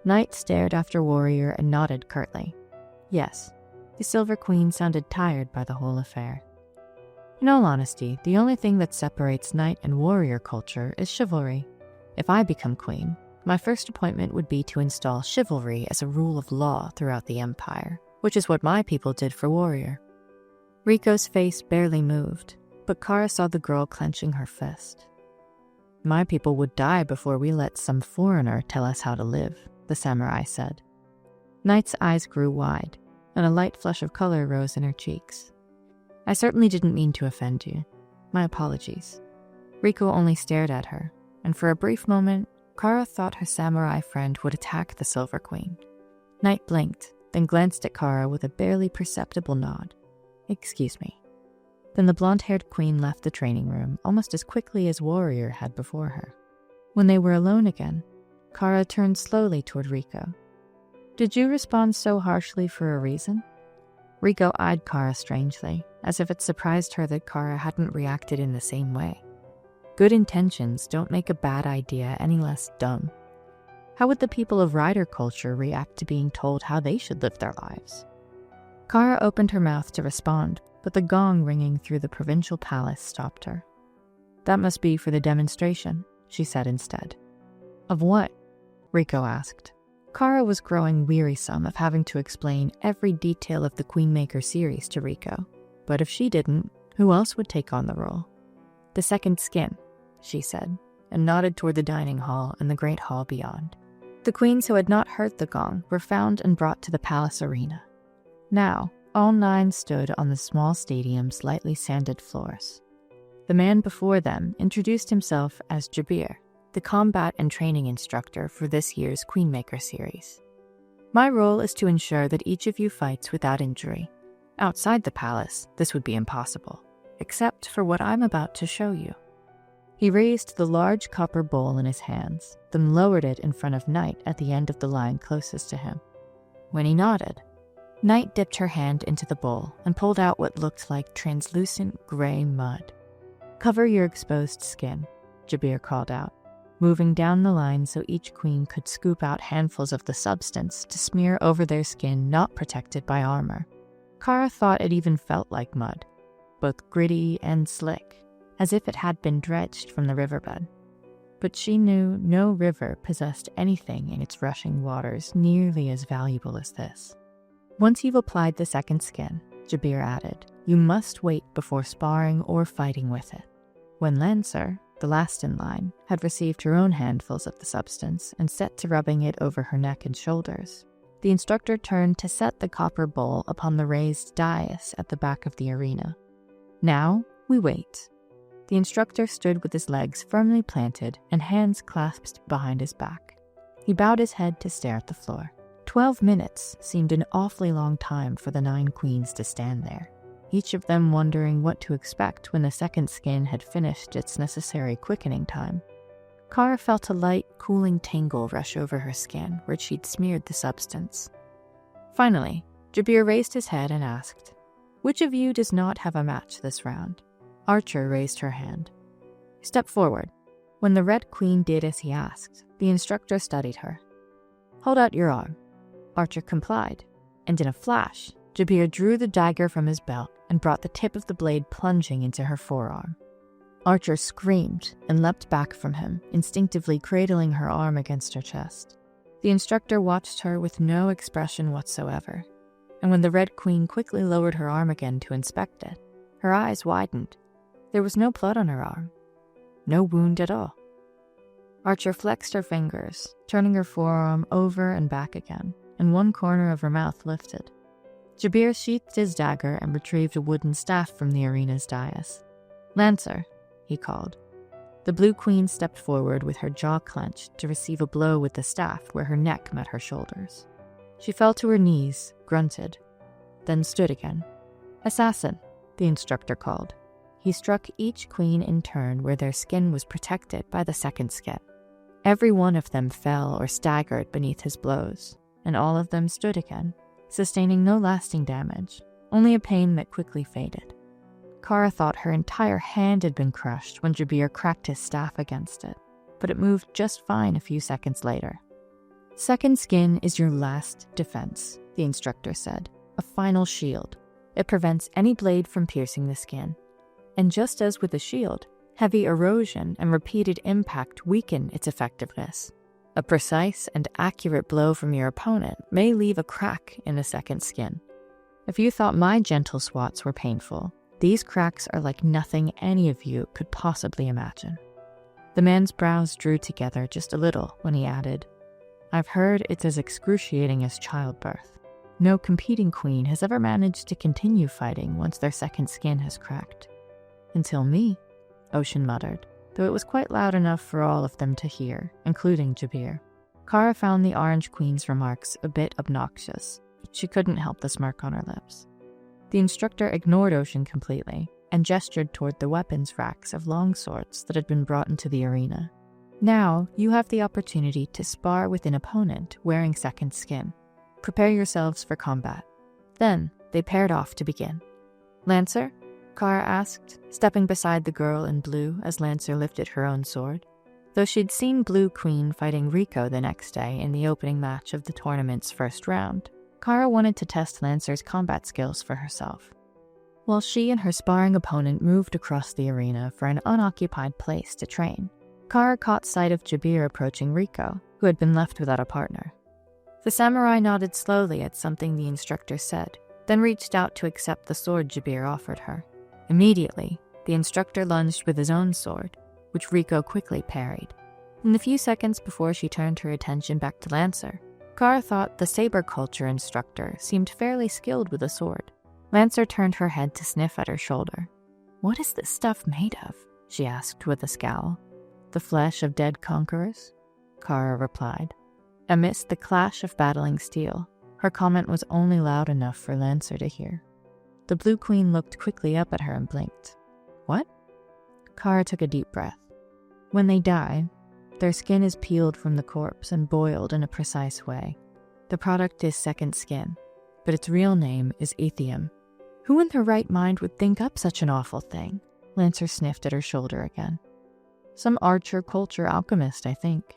Night stared after Warrior and nodded curtly. Yes, the Silver Queen sounded tired by the whole affair. In all honesty, the only thing that separates Knight and Warrior culture is chivalry. If I become queen, my first appointment would be to install chivalry as a rule of law throughout the Empire, which is what my people did for Warrior. Riko's face barely moved, but Kara saw the girl clenching her fist. My people would die before we let some foreigner tell us how to live, the samurai said. Knight's eyes grew wide, and a light flush of color rose in her cheeks. I certainly didn't mean to offend you. My apologies. Riko only stared at her, and for a brief moment, Kara thought her samurai friend would attack the Silver Queen. Knight blinked, then glanced at Kara with a barely perceptible nod. Excuse me. Then the blonde-haired queen left the training room almost as quickly as Warrior had before her. When they were alone again, Kara turned slowly toward Riko. Did you respond so harshly for a reason? Riko eyed Kara strangely, as if it surprised her that Kara hadn't reacted in the same way. Good intentions don't make a bad idea any less dumb. How would the people of Rider culture react to being told how they should live their lives? Kara opened her mouth to respond, but the gong ringing through the provincial palace stopped her. That must be for the demonstration, she said instead. Of what? Riko asked. Kara was growing wearisome of having to explain every detail of the Queenmaker series to Riko, but if she didn't, who else would take on the role? The second skin, she said, and nodded toward the dining hall and the great hall beyond. The queens who had not heard the gong were found and brought to the palace arena. Now, all 9 stood on the small stadium's lightly sanded floors. The man before them introduced himself as Jabir, the combat and training instructor for this year's Queenmaker series. My role is to ensure that each of you fights without injury. Outside the palace, this would be impossible, except for what I'm about to show you. He raised the large copper bowl in his hands, then lowered it in front of Night at the end of the line closest to him. When he nodded, Night dipped her hand into the bowl and pulled out what looked like translucent gray mud. Cover your exposed skin, Jabir called out, moving down the line so each queen could scoop out handfuls of the substance to smear over their skin not protected by armor. Kara thought it even felt like mud, both gritty and slick, as if it had been dredged from the riverbed. But she knew no river possessed anything in its rushing waters nearly as valuable as this. Once you've applied the second skin, Jabir added, you must wait before sparring or fighting with it. When Lancer, the last in line, had received her own handfuls of the substance and set to rubbing it over her neck and shoulders, the instructor turned to set the copper bowl upon the raised dais at the back of the arena. Now, we wait. The instructor stood with his legs firmly planted and hands clasped behind his back. He bowed his head to stare at the floor. 12 minutes seemed an awfully long time for the 9 queens to stand there. each of them wondering what to expect when the second skin had finished its necessary quickening time. Kara felt a light, cooling tingle rush over her skin where she'd smeared the substance. Finally, Jabir raised his head and asked, "Which of you does not have a match this round?" Archer raised her hand. "Step forward." When the Red Queen did as he asked, the instructor studied her. "Hold out your arm." Archer complied, and in a flash, Jabir drew the dagger from his belt and brought the tip of the blade plunging into her forearm. Archer screamed and leapt back from him, instinctively cradling her arm against her chest. The instructor watched her with no expression whatsoever, and when the Red Queen quickly lowered her arm again to inspect it, her eyes widened. There was no blood on her arm. No wound at all. Archer flexed her fingers, turning her forearm over and back again, and one corner of her mouth lifted. Jabir sheathed his dagger and retrieved a wooden staff from the arena's dais. "Lancer," he called. The Blue Queen stepped forward with her jaw clenched to receive a blow with the staff where her neck met her shoulders. She fell to her knees, grunted, then stood again. "Assassin," the instructor called. He struck each queen in turn where their skin was protected by the second skin. Every one of them fell or staggered beneath his blows, and all of them stood again, sustaining no lasting damage, only a pain that quickly faded. Kara thought her entire hand had been crushed when Jabir cracked his staff against it, but it moved just fine a few seconds later. "Second skin is your last defense," the instructor said, "a final shield. It prevents any blade from piercing the skin. And just as with the shield, heavy erosion and repeated impact weaken its effectiveness. A precise and accurate blow from your opponent may leave a crack in the second skin. If you thought my gentle swats were painful, these cracks are like nothing any of you could possibly imagine." The man's brows drew together just a little when he added, "I've heard it's as excruciating as childbirth. No competing queen has ever managed to continue fighting once their second skin has cracked." "Until me," Ocean muttered, though it was quite loud enough for all of them to hear, including Jabir. Kara found the Orange Queen's remarks a bit obnoxious, but she couldn't help the smirk on her lips. The instructor ignored Ocean completely and gestured toward the weapons racks of long swords that had been brought into the arena. "Now you have the opportunity to spar with an opponent wearing second skin. Prepare yourselves for combat." Then they paired off to begin. "Lancer?" Kara asked, stepping beside the girl in blue as Lancer lifted her own sword. Though she'd seen Blue Queen fighting Rico the next day in the opening match of the tournament's first round, Kara wanted to test Lancer's combat skills for herself. While she and her sparring opponent moved across the arena for an unoccupied place to train, Kara caught sight of Jabir approaching Rico, who had been left without a partner. The samurai nodded slowly at something the instructor said, then reached out to accept the sword Jabir offered her. Immediately, the instructor lunged with his own sword, which Rico quickly parried. In the few seconds before she turned her attention back to Lancer, Kara thought the saber culture instructor seemed fairly skilled with a sword. Lancer turned her head to sniff at her shoulder. "What is this stuff made of?" she asked with a scowl. "The flesh of dead conquerors," Kara replied. Amidst the clash of battling steel, her comment was only loud enough for Lancer to hear. The Blue Queen looked quickly up at her and blinked. "What?" Kara took a deep breath. "When they die, their skin is peeled from the corpse and boiled in a precise way. The product is second skin, but its real name is ethium." "Who in their right mind would think up such an awful thing?" Lancer sniffed at her shoulder again. "Some archer culture alchemist, I think.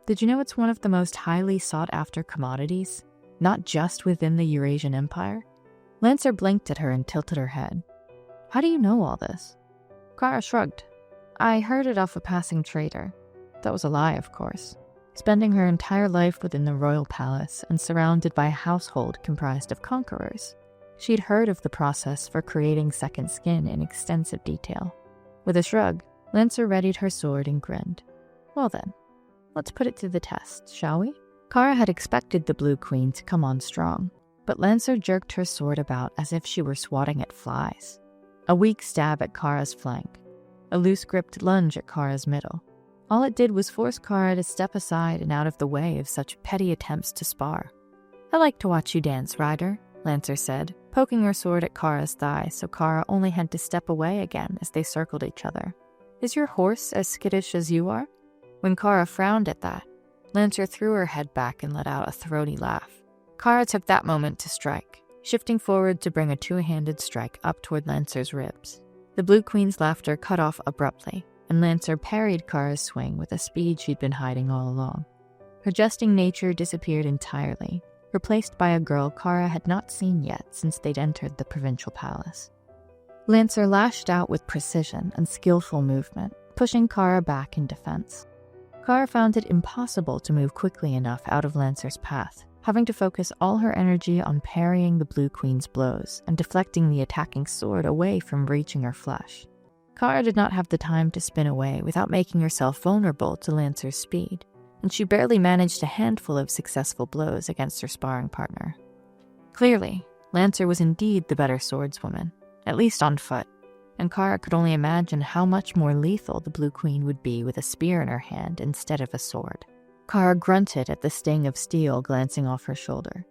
Did you know it's one of the most highly sought-after commodities? Not just within the Eurasian Empire?" Lancer blinked at her and tilted her head. "How do you know all this?" Kara shrugged. "I heard it off a passing trader. That was a lie, of course. Spending her entire life within the royal palace and surrounded by a household comprised of conquerors, she'd heard of the process for creating second skin in extensive detail." With a shrug, Lancer readied her sword and grinned. "Well then, let's put it to the test, shall we?" Kara had expected the Blue Queen to come on strong, but Lancer jerked her sword about as if she were swatting at flies. A weak stab at Kara's flank, a loose-gripped lunge at Kara's middle. All it did was force Kara to step aside and out of the way of such petty attempts to spar. "I like to watch you dance, Ryder," Lancer said, poking her sword at Kara's thigh so Kara only had to step away again as they circled each other. "Is your horse as skittish as you are?" When Kara frowned at that, Lancer threw her head back and let out a throaty laugh. Kara took that moment to strike, shifting forward to bring a two-handed strike up toward Lancer's ribs. The Blue Queen's laughter cut off abruptly, and Lancer parried Kara's swing with a speed she'd been hiding all along. Her jesting nature disappeared entirely, replaced by a girl Kara had not seen yet since they'd entered the provincial palace. Lancer lashed out with precision and skillful movement, pushing Kara back in defense. Kara found it impossible to move quickly enough out of Lancer's path, having to focus all her energy on parrying the Blue Queen's blows and deflecting the attacking sword away from reaching her flesh. Kara did not have the time to spin away without making herself vulnerable to Lancer's speed, and she barely managed a handful of successful blows against her sparring partner. Clearly, Lancer was indeed the better swordswoman, at least on foot, and Kara could only imagine how much more lethal the Blue Queen would be with a spear in her hand instead of a sword. Kara grunted at the sting of steel glancing off her shoulder.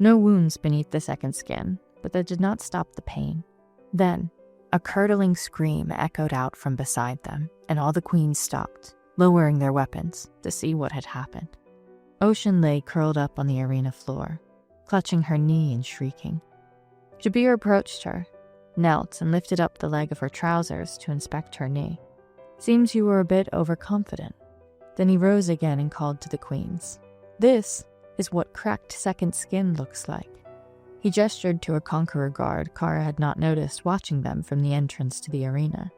No wounds beneath the second skin, but that did not stop the pain. Then, a curdling scream echoed out from beside them, and all the queens stopped, lowering their weapons to see what had happened. Ocean lay curled up on the arena floor, clutching her knee and shrieking. Jabir approached her, knelt and lifted up the leg of her trousers to inspect her knee. "Seems you were a bit overconfident." Then he rose again and called to the queens. "This is what cracked second skin looks like." He gestured to a conqueror guard Kara had not noticed watching them from the entrance to the arena.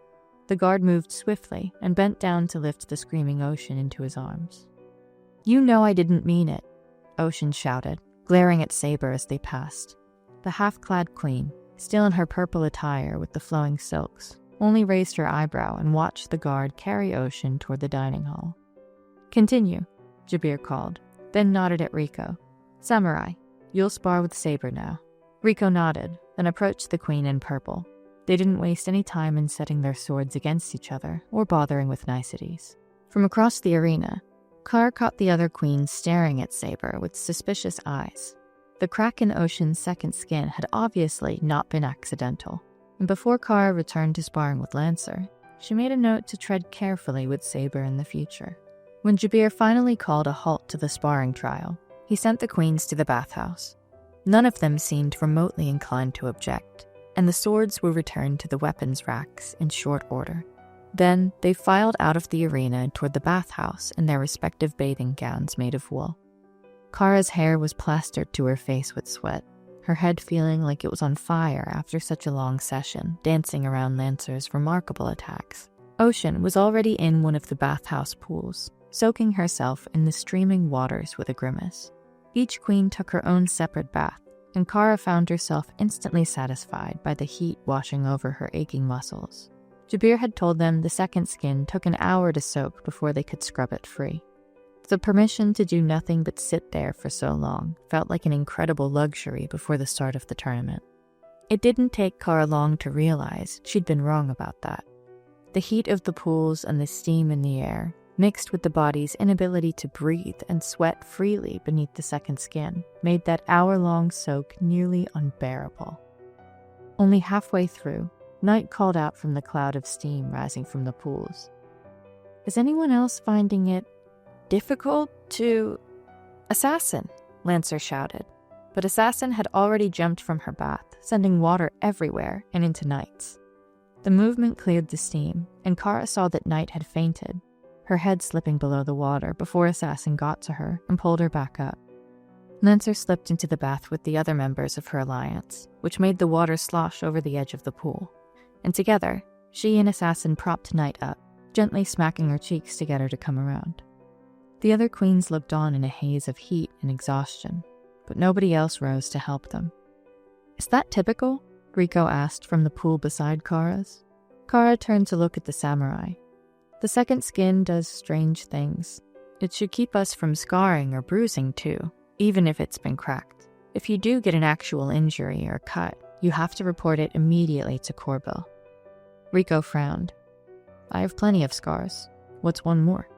The guard moved swiftly and bent down to lift the screaming Ocean into his arms. "You know I didn't mean it," Ocean shouted, glaring at Saber as they passed. The half-clad queen, still in her purple attire with the flowing silks, only raised her eyebrow and watched the guard carry Ocean toward the dining hall. "Continue," Jabir called, then nodded at Rico. "Samurai, you'll spar with Saber now." Rico nodded, then approached the queen in purple. They didn't waste any time in setting their swords against each other or bothering with niceties. From across the arena, Kara caught the other queens staring at Saber with suspicious eyes. The crack in Ocean's second skin had obviously not been accidental, and before Kara returned to sparring with Lancer, she made a note to tread carefully with Saber in the future. When Jabir finally called a halt to the sparring trial, he sent the queens to the bathhouse. None of them seemed remotely inclined to object, and the swords were returned to the weapons racks in short order. Then they filed out of the arena toward the bathhouse in their respective bathing gowns made of wool. Kara's hair was plastered to her face with sweat, her head feeling like it was on fire after such a long session, dancing around Lancer's remarkable attacks. Ocean was already in one of the bathhouse pools, soaking herself in the streaming waters with a grimace. Each queen took her own separate bath, and Kara found herself instantly satisfied by the heat washing over her aching muscles. Jabir had told them the second skin took an hour to soak before they could scrub it free. The permission to do nothing but sit there for so long felt like an incredible luxury before the start of the tournament. It didn't take Kara long to realize she'd been wrong about that. The heat of the pools and the steam in the air, mixed with the body's inability to breathe and sweat freely beneath the second skin, made that hour-long soak nearly unbearable. Only halfway through, Night called out from the cloud of steam rising from the pools. "Is anyone else finding it difficult to—" "Assassin!" Lancer shouted, but Assassin had already jumped from her bath, sending water everywhere and into Night's. The movement cleared the steam, and Kara saw that Night had fainted, her head slipping below the water before Assassin got to her and pulled her back up. Lancer slipped into the bath with the other members of her alliance, which made the water slosh over the edge of the pool, and together, she and Assassin propped Night up, gently smacking her cheeks to get her to come around. The other queens looked on in a haze of heat and exhaustion, but nobody else rose to help them. "Is that typical?" Rico asked from the pool beside Kara's. Kara turned to look at the samurai. "The second skin does strange things. It should keep us from scarring or bruising too, even if it's been cracked. If you do get an actual injury or cut, you have to report it immediately to Corbill." Rico frowned. "I have plenty of scars. What's one more?"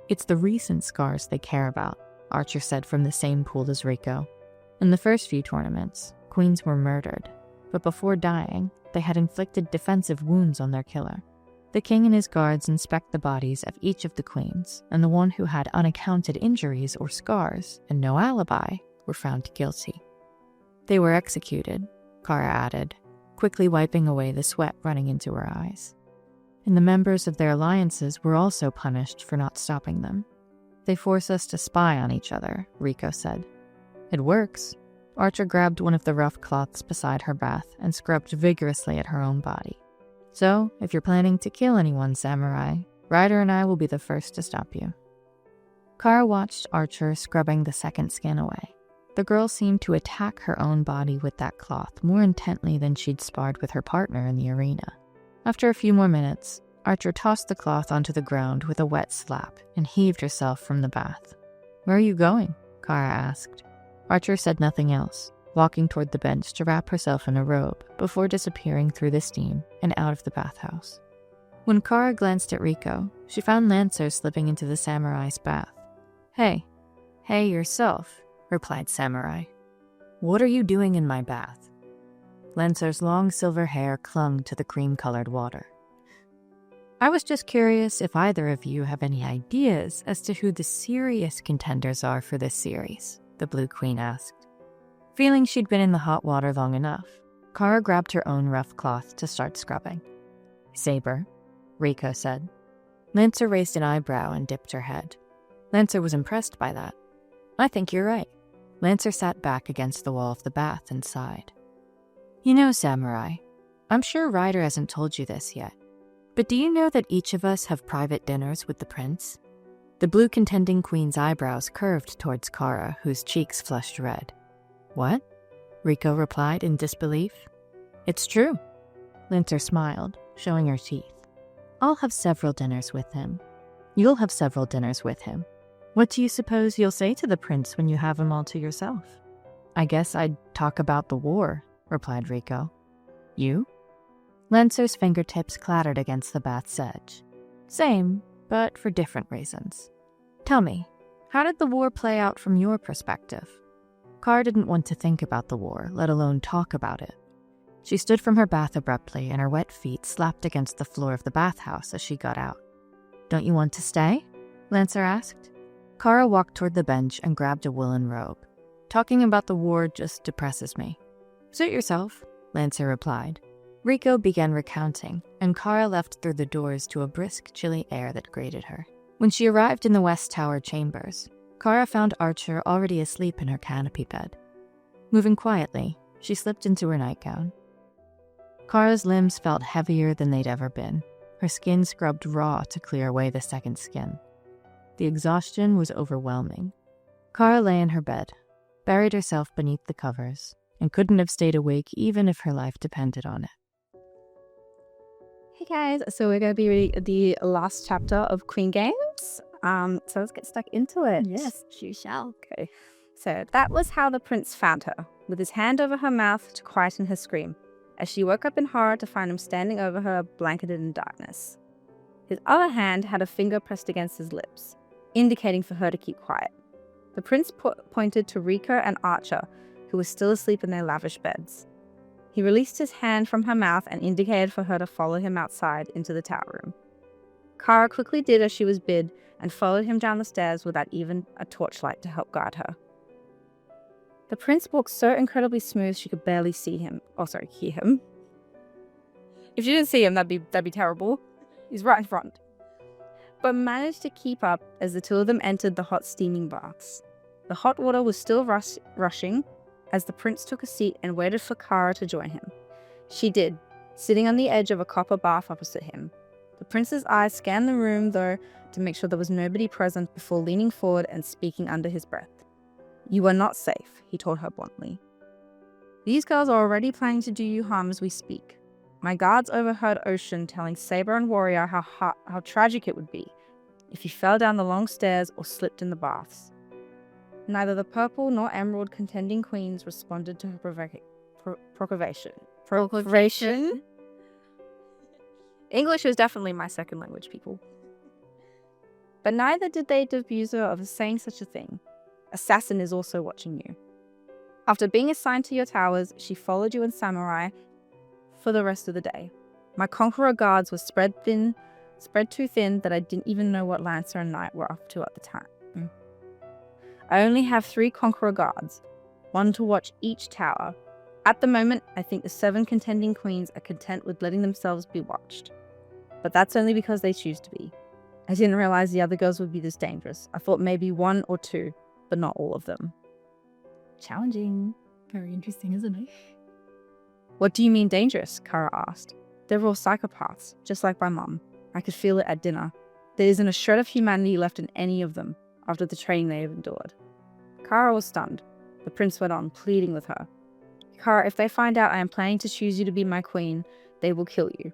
"It's the recent scars they care about," Archer said from the same pool as Rico. "In the first few tournaments, queens were murdered, but before dying, they had inflicted defensive wounds on their killer. The king and his guards inspect the bodies of each of the queens, and the one who had unaccounted injuries or scars and no alibi were found guilty. They were executed, Kara added, quickly wiping away the sweat running into her eyes. And the members of their alliances were also punished for not stopping them. They force us to spy on each other, Rico said. It works. Archer grabbed one of the rough cloths beside her bath and scrubbed vigorously at her own body. So, if you're planning to kill anyone, Samurai, Ryder and I will be the first to stop you. Kara watched Archer scrubbing the second skin away. The girl seemed to attack her own body with that cloth more intently than she'd sparred with her partner in the arena. After a few more minutes, Archer tossed the cloth onto the ground with a wet slap and heaved herself from the bath. "Where are you going?" Kara asked. Archer said nothing else, walking toward the bench to wrap herself in a robe before disappearing through the steam and out of the bathhouse. When Kara glanced at Rico, she found Lancer slipping into the samurai's bath. Hey yourself," replied Samurai. "What are you doing in my bath?" Lancer's long silver hair clung to the cream-colored water. "I was just curious if either of you have any ideas as to who the serious contenders are for this series," the Blue Queen asked. Feeling she'd been in the hot water long enough, Kara grabbed her own rough cloth to start scrubbing. "Saber," Rico said. Lancer raised an eyebrow and dipped her head. Lancer was impressed by that. "I think you're right." Lancer sat back against the wall of the bath and sighed. "You know, Samurai, I'm sure Ryder hasn't told you this yet, but do you know that each of us have private dinners with the prince?" The blue contending queen's eyebrows curved towards Kara, whose cheeks flushed red. "What?" Rico replied in disbelief. "It's true." Lancer smiled, showing her teeth. "I'll have several dinners with him. You'll have several dinners with him. What do you suppose you'll say to the prince when you have him all to yourself?" "I guess I'd talk about the war," replied Rico. "You?" Lancer's fingertips clattered against the bath's edge. "Same, but for different reasons. Tell me, how did the war play out from your perspective?" Kara didn't want to think about the war, let alone talk about it. She stood from her bath abruptly, and her wet feet slapped against the floor of the bathhouse as she got out. "Don't you want to stay?" Lancer asked. Kara walked toward the bench and grabbed a woolen robe. "Talking about the war just depresses me." "Suit yourself," Lancer replied. Rico began recounting, and Kara left through the doors to a brisk, chilly air that grated her. When she arrived in the West Tower chambers, Kara found Archer already asleep in her canopy bed. Moving quietly, she slipped into her nightgown. Kara's limbs felt heavier than they'd ever been, her skin scrubbed raw to clear away the second skin. The exhaustion was overwhelming. Kara lay in her bed, buried herself beneath the covers, and couldn't have stayed awake even if her life depended on it. Hey guys, so we're going to be reading the last chapter of Queen Games. So let's get stuck into it. Yes, you shall. Okay. So that was how the prince found her, with his hand over her mouth to quieten her scream, as she woke up in horror to find him standing over her, blanketed in darkness. His other hand had a finger pressed against his lips, indicating for her to keep quiet. The prince pointed to Rico and Archer, who were still asleep in their lavish beds. He released his hand from her mouth and indicated for her to follow him outside into the tower room. Kara quickly did as she was bid and followed him down the stairs without even a torchlight to help guide her. The prince walked so incredibly smooth she could barely hear him. If you didn't see him, that'd be terrible. He's right in front. But managed to keep up as the two of them entered the hot steaming baths. The hot water was still rushing as the prince took a seat and waited for Kara to join him. She did, sitting on the edge of a copper bath opposite him. The prince's eyes scanned the room, though, to make sure there was nobody present before leaning forward and speaking under his breath. "You are not safe," he told her bluntly. "These girls are already planning to do you harm as we speak. My guards overheard Ocean telling Saber and Warrior how tragic it would be if you fell down the long stairs or slipped in the baths." Neither the purple nor emerald contending queens responded to her provocation. English is definitely my second language, people. But neither did they abuse her of saying such a thing. Assassin is also watching you. After being assigned to your towers, she followed you in samurai for the rest of the day. My conqueror guards were spread too thin that I didn't even know what Lancer and Knight were up to at the time. I only have 3 conqueror guards, 1 to watch each tower. At the moment, I think the 7 contending queens are content with letting themselves be watched. But that's only because they choose to be. I didn't realize the other girls would be this dangerous. I thought maybe 1 or 2, but not all of them. Challenging. Very interesting, isn't it? What do you mean dangerous? Kara asked. They're all psychopaths, just like my mum. I could feel it at dinner. There isn't a shred of humanity left in any of them after the training they have endured. Kara was stunned. The prince went on, pleading with her. Kara, if they find out I am planning to choose you to be my queen, they will kill you.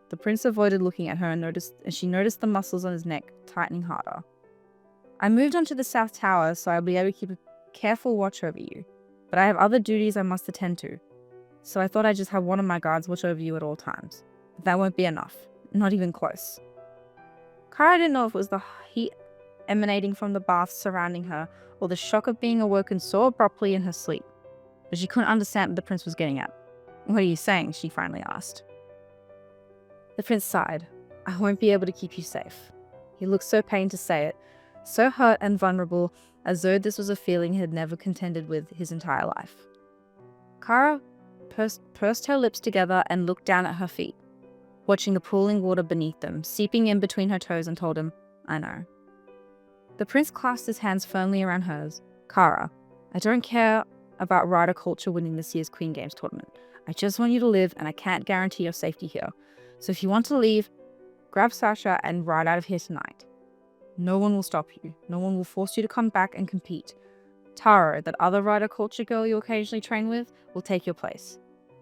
The prince avoided looking at her and she noticed the muscles on his neck tightening harder. I moved on to the south tower so I'll be able to keep a careful watch over you, but I have other duties I must attend to. So I thought I'd just have one of my guards watch over you at all times. But that won't be enough. Not even close. Kara didn't know if it was the heat emanating from the bath surrounding her or the shock of being awoken so abruptly in her sleep. But she couldn't understand what the prince was getting at. What are you saying? She finally asked. The prince sighed. I won't be able to keep you safe. He looked so pained to say it, so hurt and vulnerable, as though this was a feeling he had never contended with his entire life. Kara pursed her lips together and looked down at her feet, watching the pooling water beneath them, seeping in between her toes, and told him, I know. The prince clasped his hands firmly around hers. Kara, I don't care about rider culture winning this year's Queen Games tournament. I just want you to live, and I can't guarantee your safety here. So if you want to leave, grab Sasha and ride out of here tonight. No one will stop you. No one will force you to come back and compete. Taro, that other rider culture girl you occasionally train with, will take your place.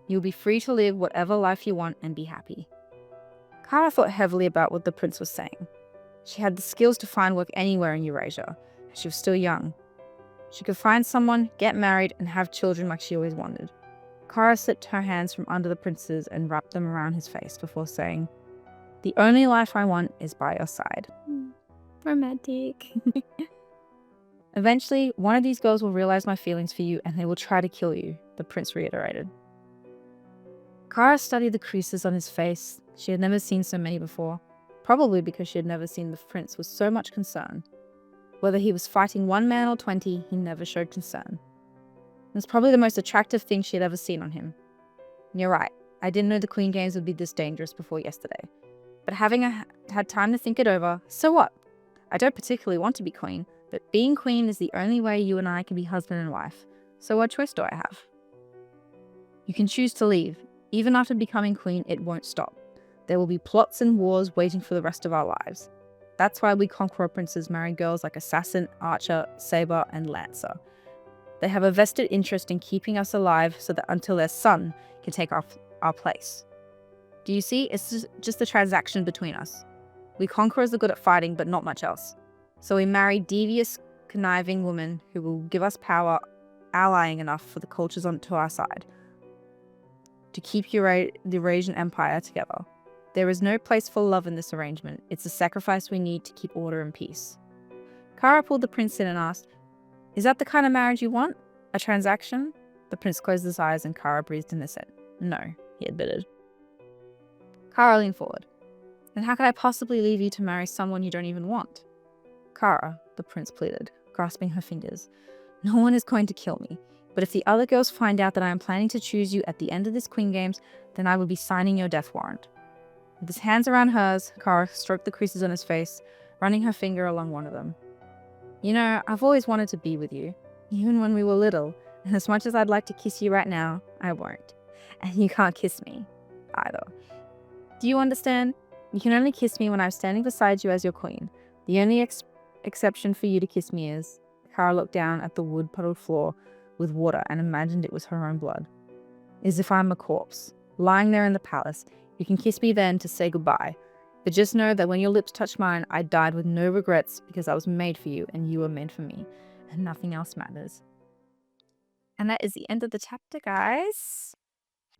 You'll be free to live whatever life you want and be happy. Kara thought heavily about what the prince was saying. She had the skills to find work anywhere in Eurasia, and she was still young. She could find someone, get married, and have children like she always wanted. Kara slipped her hands from under the prince's and wrapped them around his face before saying, The only life I want is by your side. Romantic. Eventually, one of these girls will realize my feelings for you and they will try to kill you, the prince reiterated. Kara studied the creases on his face. She had never seen so many before, probably because she had never seen the prince with so much concern. Whether he was fighting 1 man or 20, he never showed concern. It was probably the most attractive thing she had ever seen on him. You're right, I didn't know the Queen Games would be this dangerous before yesterday. But having had time to think it over, so what? I don't particularly want to be queen, but being queen is the only way you and I can be husband and wife. So what choice do I have? You can choose to leave. Even after becoming queen, it won't stop. There will be plots and wars waiting for the rest of our lives. That's why we conqueror princes marry girls like Assassin, Archer, Saber, and Lancer. They have a vested interest in keeping us alive so that until their son can take our place. Do you see? It's just a transaction between us. We conquerors are good at fighting, but not much else. So we marry devious, conniving women who will give us power, allying enough for the cultures onto our side to keep the Eurasian Empire together. There is no place for love in this arrangement. It's a sacrifice we need to keep order and peace. Kara pulled the prince in and asked, Is that the kind of marriage you want? A transaction? The prince closed his eyes and Kara breathed in his head. No, he admitted. Kara leaned forward. Then how could I possibly leave you to marry someone you don't even want? Kara, the prince pleaded, grasping her fingers. No one is going to kill me, but if the other girls find out that I am planning to choose you at the end of this Queen Games, then I will be signing your death warrant. With his hands around hers, Kara stroked the creases on his face, running her finger along one of them. You know, I've always wanted to be with you, even when we were little, and as much as I'd like to kiss you right now, I won't. And you can't kiss me, either. Do you understand? You can only kiss me when I'm standing beside you as your queen. The only exception for you to kiss me is... Kara looked down at the wood-puddled floor with water and imagined it was her own blood. Is if I'm a corpse, lying there in the palace. You can kiss me then to say goodbye. But just know that when your lips touch mine, I died with no regrets because I was made for you and you were made for me. And nothing else matters. And that is the end of the chapter, guys.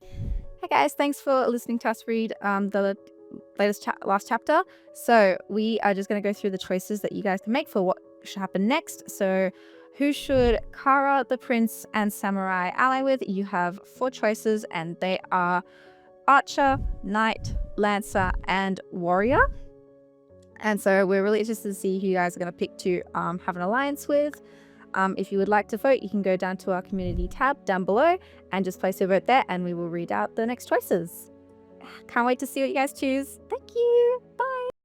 Hey guys, thanks for listening to us read the last chapter. So we are just going to go through the choices that you guys can make for what should happen next. So Who should Kara, the prince, and samurai ally with? You have 4 choices, and they are archer, knight, lancer, and warrior. And so we're really interested to see who you guys are going to pick to have an alliance with. If you would like to vote, you can go down to our community tab down below and just place your vote there, and we will read out the next choices. Can't wait to see what you guys choose. Thank you. Bye.